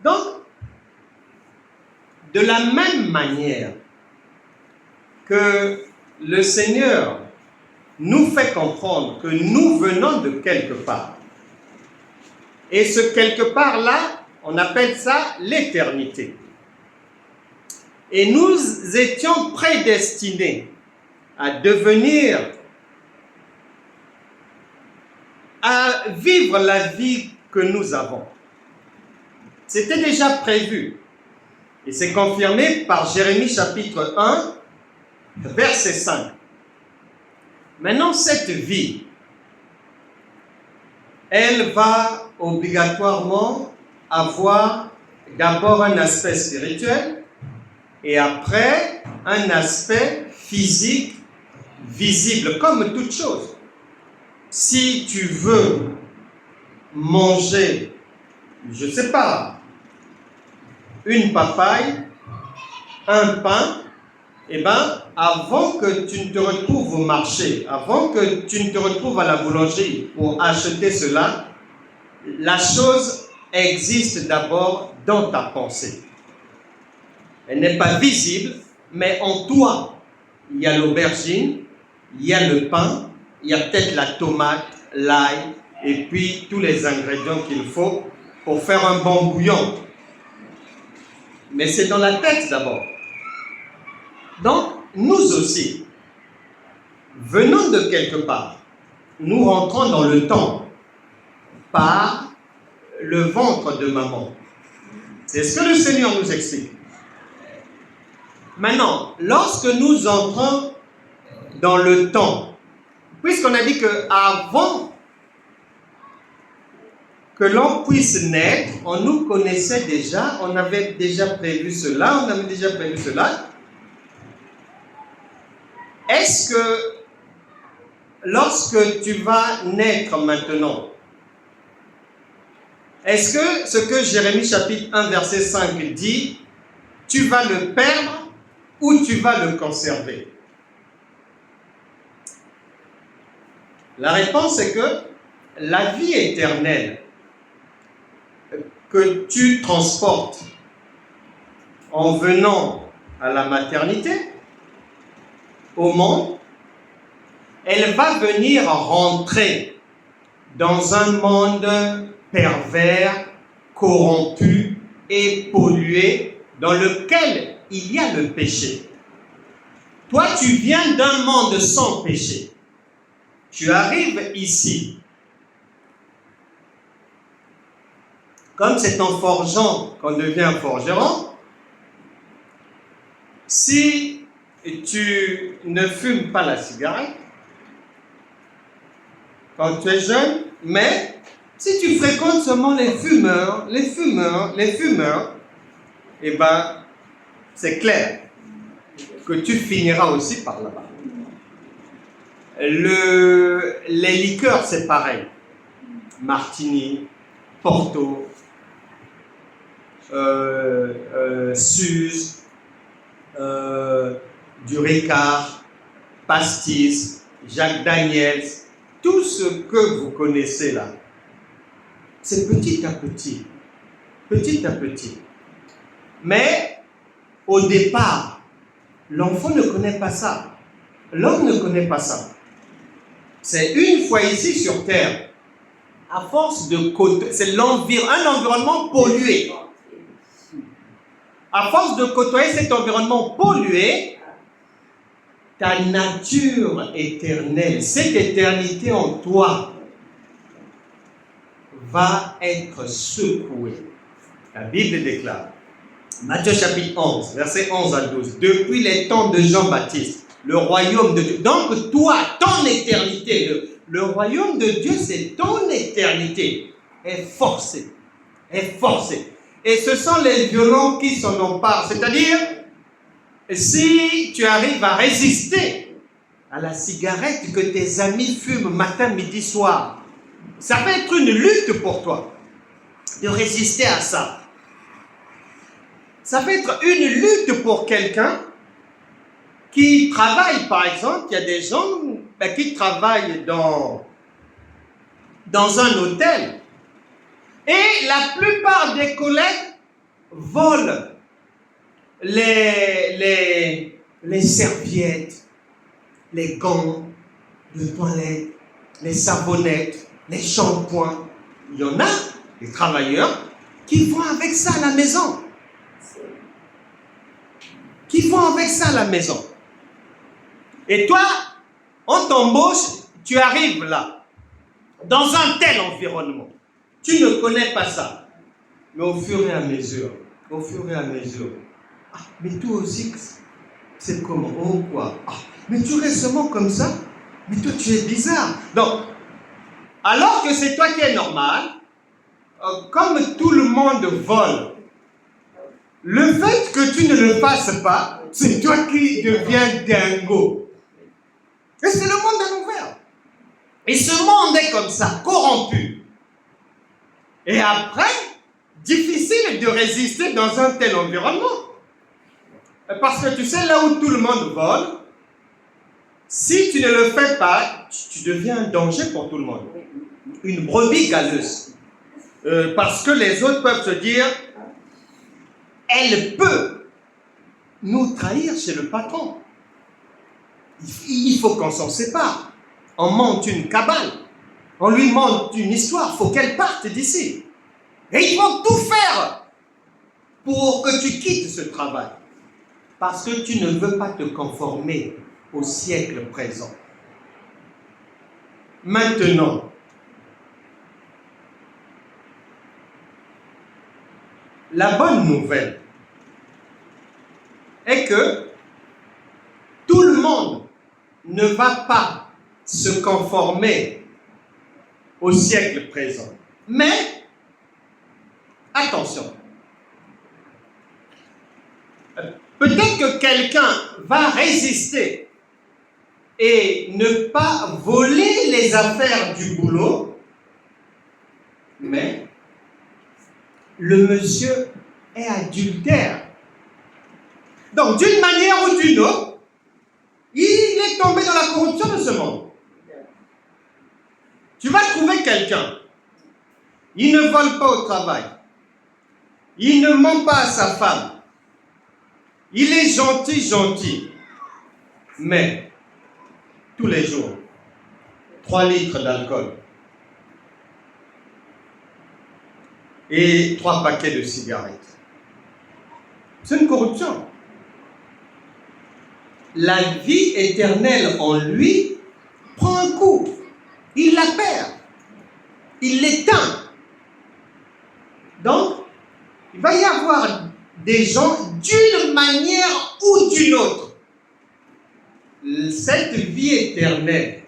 Donc, de la même manière que le Seigneur nous fait comprendre que nous venons de quelque part, et ce quelque part-là, on appelle ça l'éternité. Et nous étions prédestinés à vivre la vie que nous avons. C'était déjà prévu. Et c'est confirmé par Jérémie chapitre 1, verset 5. Maintenant, cette vie, elle va obligatoirement avoir d'abord un aspect spirituel et après un aspect physique visible, comme toute chose. Si tu veux manger, je ne sais pas, une papaye, un pain, eh bien, avant que tu ne te retrouves au marché, avant que tu ne te retrouves à la boulangerie pour acheter cela, la chose existe d'abord dans ta pensée. Elle n'est pas visible, mais en toi, il y a l'aubergine, il y a le pain, il y a peut-être la tomate, l'ail, et puis tous les ingrédients qu'il faut pour faire un bon bouillon. Mais c'est dans la tête d'abord. Donc, nous aussi, venons de quelque part, nous rentrons dans le temps par le ventre de maman. C'est ce que le Seigneur nous explique. Maintenant, lorsque nous entrons dans le temps, puisqu'on a dit qu'avant que l'on puisse naître, on nous connaissait déjà, on avait déjà prévu cela, Est-ce que lorsque tu vas naître maintenant, est-ce que ce que Jérémie chapitre 1 verset 5 dit, tu vas le perdre ou tu vas le conserver? La réponse est que la vie éternelle que tu transportes en venant à la maternité, au monde, elle va venir rentrer dans un monde pervers, corrompu et pollué dans lequel il y a le péché. Toi, tu viens d'un monde sans péché. Tu arrives ici. Comme c'est en forgeant qu'on devient forgeron, si tu ne fumes pas la cigarette quand tu es jeune, mais si tu fréquentes seulement les fumeurs, eh bien, c'est clair que tu finiras aussi par là-bas. Les liqueurs, c'est pareil. Martini, Porto, Suze, du Ricard, Pastis, Jacques Daniels, tout ce que vous connaissez là, c'est petit à petit. Petit à petit. Mais au départ, l'enfant ne connaît pas ça. L'homme ne connaît pas ça. C'est une fois ici sur Terre, à force de côtoyer, c'est un environnement pollué. À force de côtoyer cet environnement pollué, ta nature éternelle, cette éternité en toi, va être secouée. La Bible déclare, Matthieu chapitre 11, versets 11 à 12, depuis les temps de Jean-Baptiste, le royaume de Dieu. Donc toi, ton éternité, le royaume de Dieu, c'est ton éternité, est forcé. Est forcé. Et ce sont les violents qui s'en emparent. C'est-à-dire, si tu arrives à résister à la cigarette que tes amis fument matin, midi, soir, ça va être une lutte pour toi de résister à ça. Ça va être une lutte pour quelqu'un qui travaille, par exemple. Il y a des gens qui travaillent dans un hôtel. Et la plupart des collègues volent les serviettes, les gants de toilette, les savonnettes, les shampoings. Il y en a, des travailleurs, qui vont avec ça à la maison. Et toi, on t'embauche, tu arrives là, dans un tel environnement. Tu ne connais pas ça. Mais au fur et à mesure, ah, mais toi aussi, c'est comment? Oh quoi? Ah, mais tu restes seulement comme ça? Mais toi, tu es bizarre. Donc, alors que c'est toi qui es normal, comme tout le monde vole, le fait que tu ne le fasses pas, c'est toi qui deviens dingo. Et c'est le monde à l'envers. Et ce monde est comme ça, corrompu. Et après, difficile de résister dans un tel environnement. Parce que tu sais, là où tout le monde vole, si tu ne le fais pas, tu deviens un danger pour tout le monde. Une brebis galeuse. Parce que les autres peuvent se dire, elle peut nous trahir chez le patron. Il faut qu'on s'en sépare. On monte une cabale. On lui monte une histoire. Il faut qu'elle parte d'ici. Et ils vont tout faire pour que tu quittes ce travail. Parce que tu ne veux pas te conformer au siècle présent. Maintenant, la bonne nouvelle est que tout le monde ne va pas se conformer au siècle présent. Mais, attention, peut-être que quelqu'un va résister et ne pas voler les affaires du boulot, mais le monsieur est adultère. Donc, d'une manière ou d'une autre, il est tombé dans la corruption de ce monde. Tu vas trouver quelqu'un, il ne vole pas au travail, il ne ment pas à sa femme, il est gentil, mais tous les jours, 3 litres d'alcool et 3 paquets de cigarettes. C'est une corruption. La vie éternelle en lui prend un coup. Il la perd. Il l'éteint. Donc, il va y avoir des gens d'une manière ou d'une autre. Cette vie éternelle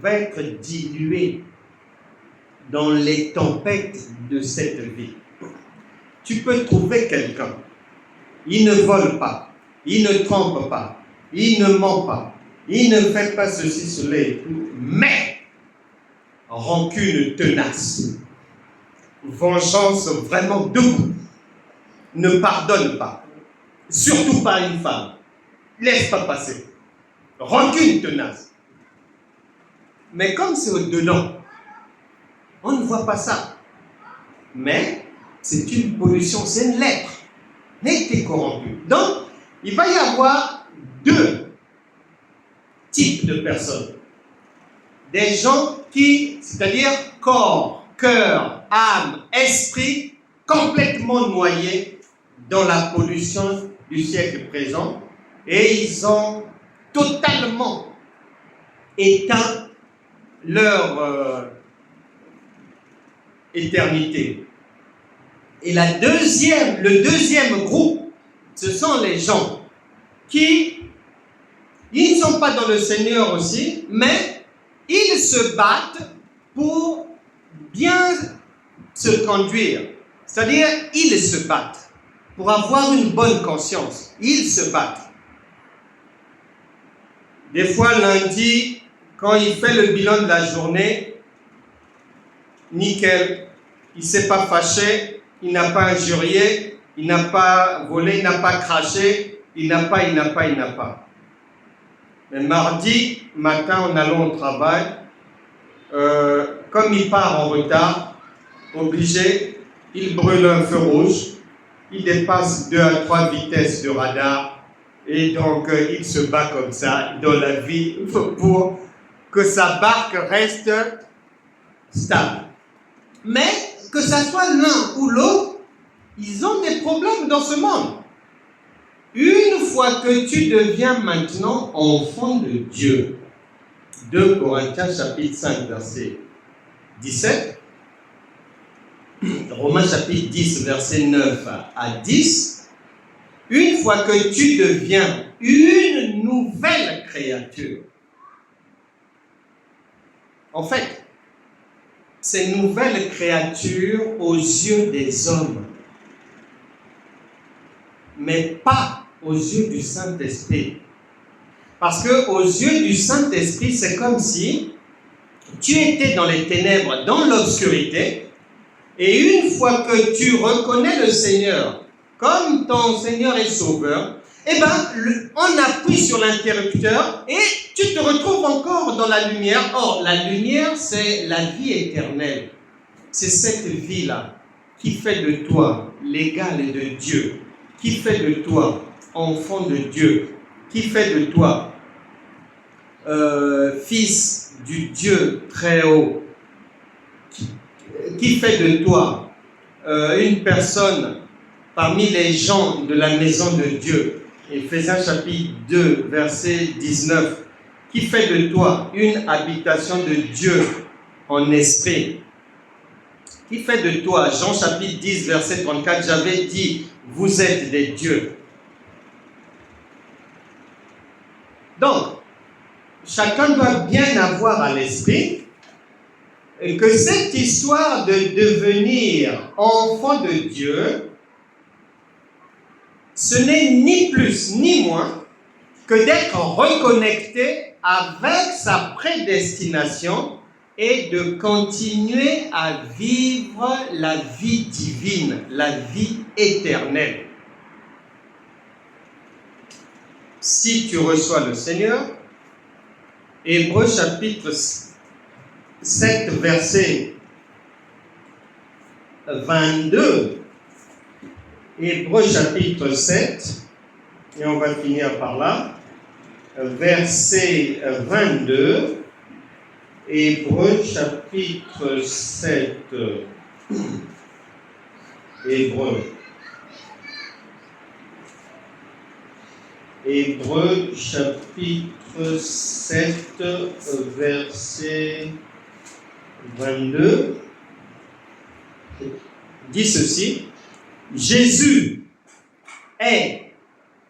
va être diluée dans les tempêtes de cette vie. Tu peux trouver quelqu'un, il ne vole pas, il ne trompe pas, il ne ment pas, il ne fait pas ceci, cela et tout, mais rancune tenace, vengeance vraiment debout, ne pardonne pas, surtout pas une femme, laisse pas passer, rancune tenace. Mais comme c'est au-dedans, on ne voit pas ça. Mais c'est une pollution, c'est une lèpre. Été corrompu. Donc, il va y avoir deux types de personnes. Des gens qui, c'est-à-dire corps, cœur, âme, esprit, complètement noyés dans la pollution du siècle présent, et ils ont totalement éteint leur éternité. Et le deuxième groupe, ce sont les gens qui, ils ne sont pas dans le Seigneur aussi, mais ils se battent pour bien se conduire. C'est-à-dire, ils se battent pour avoir une bonne conscience. Ils se battent. Des fois, lundi, quand il fait le bilan de la journée, nickel, il ne s'est pas fâché, il n'a pas injurié, il n'a pas volé, il n'a pas craché, il n'a pas. Mais mardi matin, en allant au travail, comme il part en retard, obligé, il brûle un feu rouge, il dépasse 2 à 3 vitesses de radar, et donc il se bat comme ça dans la vie pour que sa barque reste stable. Mais que ce soit l'un ou l'autre, ils ont des problèmes dans ce monde. Une fois que tu deviens maintenant enfant de Dieu, 2 Corinthiens chapitre 5 verset 17, Romains chapitre 10 verset 9 à 10, une fois que tu deviens une nouvelle créature, en fait, ces nouvelles créatures aux yeux des hommes, mais pas aux yeux du Saint-Esprit. Parce que aux yeux du Saint-Esprit, c'est comme si tu étais dans les ténèbres, dans l'obscurité, et une fois que tu reconnais le Seigneur comme ton Seigneur et Sauveur, eh bien, on appuie sur l'interrupteur et tu te retrouves encore dans la lumière. Or, la lumière, c'est la vie éternelle. C'est cette vie-là qui fait de toi l'égal de Dieu, qui fait de toi enfant de Dieu, qui fait de toi fils du Dieu très haut, qui fait de toi une personne parmi les gens de la maison de Dieu. Éphésiens chapitre 2, verset 19, qui fait de toi une habitation de Dieu en esprit. Qui fait de toi, Jean chapitre 10, verset 34, j'avais dit, vous êtes des dieux. Donc, chacun doit bien avoir à l'esprit que cette histoire de devenir enfant de Dieu, ce n'est ni plus ni moins que d'être reconnecté avec sa prédestination et de continuer à vivre la vie divine, la vie éternelle. Si tu reçois le Seigneur, Hébreux chapitre 7, verset 22, Hébreux chapitre 7, et on va finir par là, verset 22, Hébreux chapitre 7, Hébreux chapitre 7, verset 22. dit ceci: Jésus est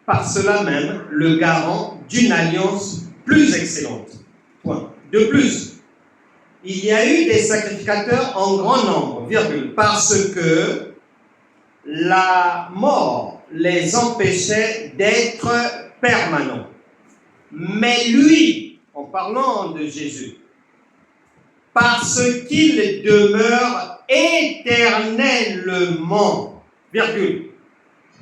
par cela même le garant d'une alliance plus excellente. Point. De plus, il y a eu des sacrificateurs en grand nombre, virgule, parce que la mort les empêchait d'être permanents. Mais lui, en parlant de Jésus, parce qu'il demeure éternellement, virgule,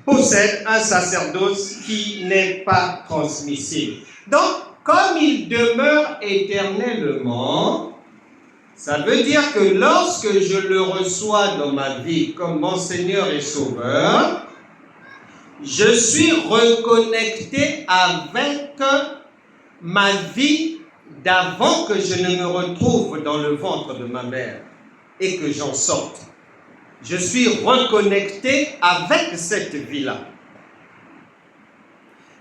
possède un sacerdoce qui n'est pas transmissible. Donc, comme il demeure éternellement, ça veut dire que lorsque je le reçois dans ma vie comme mon Seigneur et Sauveur, je suis reconnecté avec ma vie d'avant que je ne me retrouve dans le ventre de ma mère et que j'en sorte. Je suis reconnecté avec cette vie-là.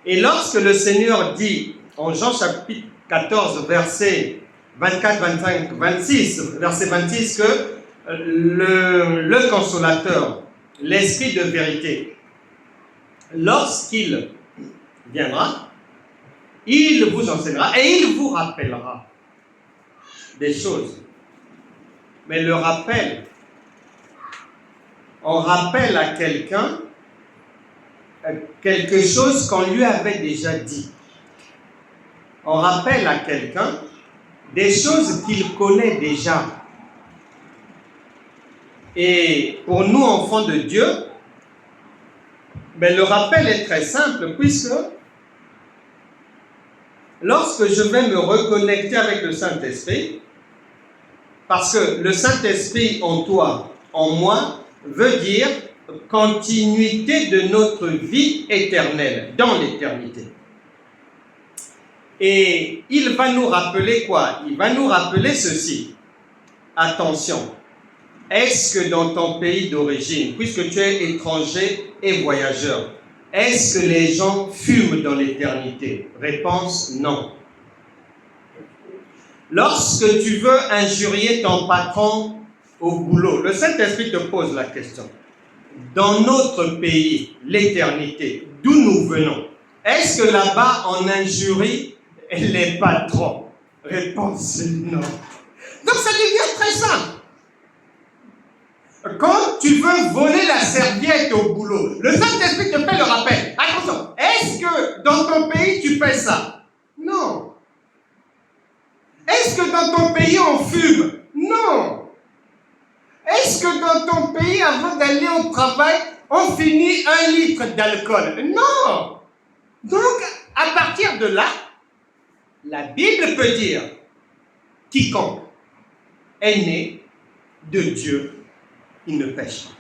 Et lorsque le Seigneur dit en Jean chapitre 14, verset 24, 25, 26, verset 26, que le consolateur, l'esprit de vérité, lorsqu'il viendra, il vous enseignera et il vous rappellera des choses. Mais le rappel, on rappelle à quelqu'un quelque chose qu'on lui avait déjà dit. On rappelle à quelqu'un des choses qu'il connaît déjà. Et pour nous, enfants de Dieu, le rappel est très simple, puisque lorsque je vais me reconnecter avec le Saint-Esprit, parce que le Saint-Esprit en toi, en moi, veut dire continuité de notre vie éternelle, dans l'éternité. Et il va nous rappeler quoi? Il va nous rappeler ceci. Attention, est-ce que dans ton pays d'origine, puisque tu es étranger et voyageur, est-ce que les gens fument dans l'éternité? Réponse, non. Lorsque tu veux injurier ton patron au boulot, le Saint-Esprit te pose la question. Dans notre pays, l'éternité, d'où nous venons, est-ce que là-bas on injurie les patrons? Réponse, non. Donc ça devient très simple. Quand tu veux voler la serviette au boulot, le Saint-Esprit te fait le rappel. Attention, est-ce que dans ton pays tu fais ça? Non. Est-ce que dans ton pays on fume? Non. Est-ce que dans ton pays, avant d'aller au travail, on finit 1 litre d'alcool? Non. Donc, à partir de là, la Bible peut dire quiconque est né de Dieu, il ne pêche pas.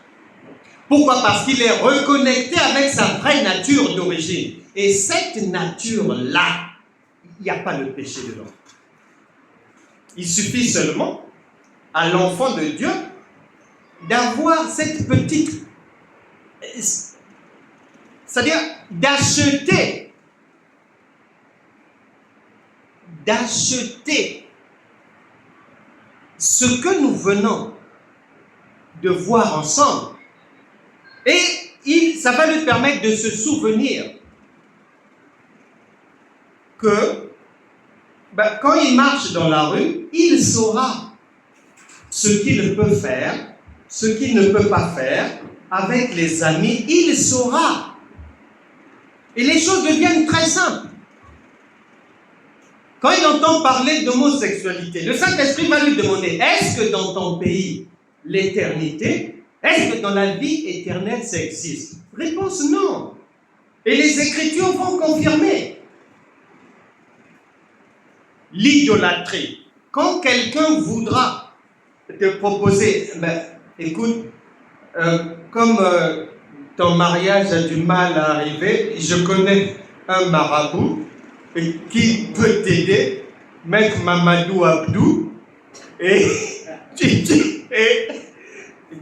Pourquoi? Parce qu'il est reconnecté avec sa vraie nature d'origine. Et cette nature-là, il n'y a pas de péché dedans. Il suffit seulement à l'enfant de Dieu d'avoir cette petite... C'est-à-dire d'acheter ce que nous venons de voir ensemble. Et ça va lui permettre de se souvenir que quand il marche dans la rue, il saura ce qu'il peut faire, ce qu'il ne peut pas faire avec les amis, il saura. Et les choses deviennent très simples. Quand il entend parler d'homosexualité, le Saint-Esprit va lui demander, est-ce que dans ton pays, l'éternité, est-ce que dans la vie éternelle, ça existe? Réponse non. Et les Écritures vont confirmer. L'idolâtrie. Quand quelqu'un voudra te proposer, écoute, comme ton mariage a du mal à arriver, je connais un marabout qui peut t'aider, Maître Mamadou Abdou, et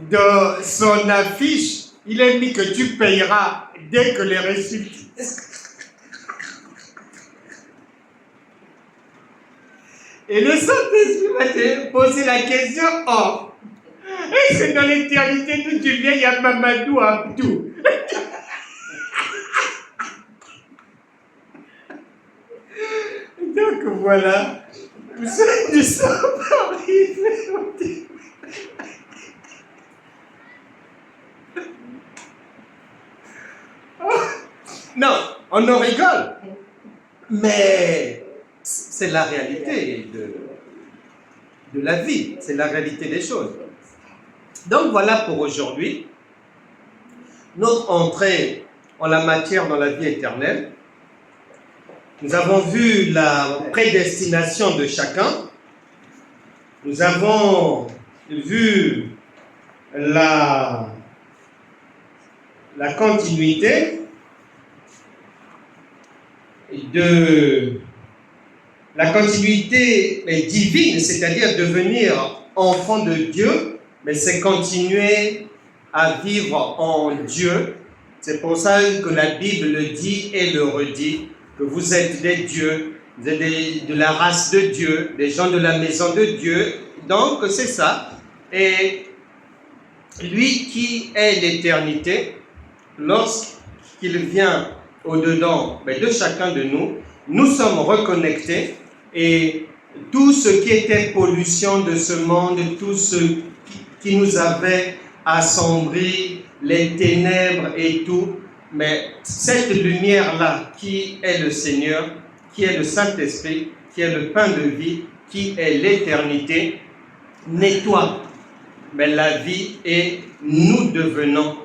dans son affiche, il est mis que tu payeras dès que les résultats. Et le Saint-Esprit va te poser la question, Est-ce que dans l'éternité, d'où tu viens, il y a Mamadou Abdou? Donc voilà, nous sommes arrivés. Non, on en rigole, mais c'est la réalité de la vie, c'est la réalité des choses. Donc voilà pour aujourd'hui, notre entrée en la matière dans la vie éternelle. Nous avons vu la prédestination de chacun, nous avons vu la continuité divine, c'est-à-dire devenir enfant de Dieu, mais c'est continuer à vivre en Dieu. C'est pour ça que la Bible le dit et le redit, que vous êtes des dieux, vous êtes de la race de Dieu, des gens de la maison de Dieu. Donc c'est ça. Et lui qui est l'éternité, lorsqu'il vient au-dedans de chacun de nous, nous sommes reconnectés et tout ce qui était pollution de ce monde, tout ce qui nous avait assombri, les ténèbres et tout, mais cette lumière-là qui est le Seigneur, qui est le Saint-Esprit, qui est le pain de vie, qui est l'éternité, nettoie la vie et nous devenons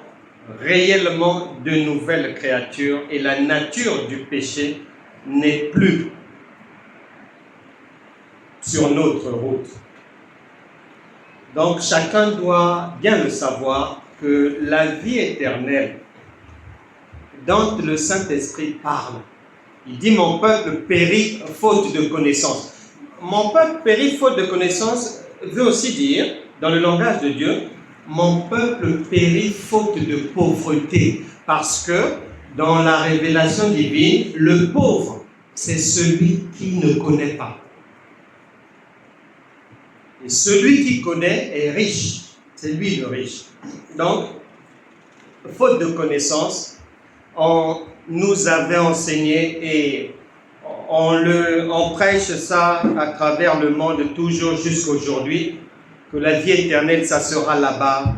réellement de nouvelles créatures et la nature du péché n'est plus sur notre route. Donc chacun doit bien le savoir que la vie éternelle dont le Saint-Esprit parle, il dit mon peuple périt faute de connaissance. Mon peuple périt faute de connaissance veut aussi dire, dans le langage de Dieu, mon peuple périt faute de pauvreté, parce que dans la révélation divine, le pauvre, c'est celui qui ne connaît pas. Et celui qui connaît est riche, c'est lui le riche. Donc, faute de connaissance, on nous avait enseigné et on prêche ça à travers le monde toujours jusqu'à aujourd'hui, que la vie éternelle, ça sera là-bas,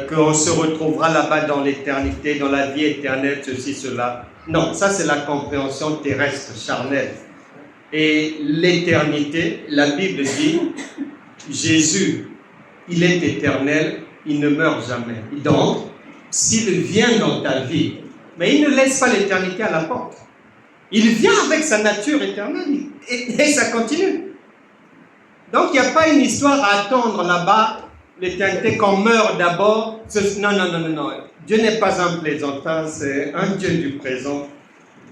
qu'on se retrouvera là-bas dans l'éternité, dans la vie éternelle, ceci, cela. Non, ça c'est la compréhension terrestre, charnelle. Et l'éternité, la Bible dit, Jésus, il est éternel, il ne meurt jamais. Donc, s'il vient dans ta vie, mais il ne laisse pas l'éternité à la porte. Il vient avec sa nature éternelle et ça continue. Donc, il n'y a pas une histoire à attendre là-bas, l'éternité, qu'on meurt d'abord. Non. Dieu n'est pas un plaisantin, c'est un Dieu du présent.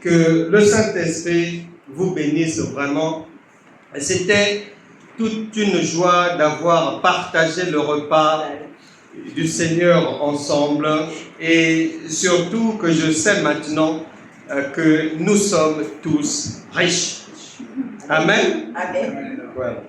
Que le Saint-Esprit vous bénisse vraiment. C'était toute une joie d'avoir partagé le repas du Seigneur ensemble et surtout que je sais maintenant que nous sommes tous riches. Amen. Amen. Voilà.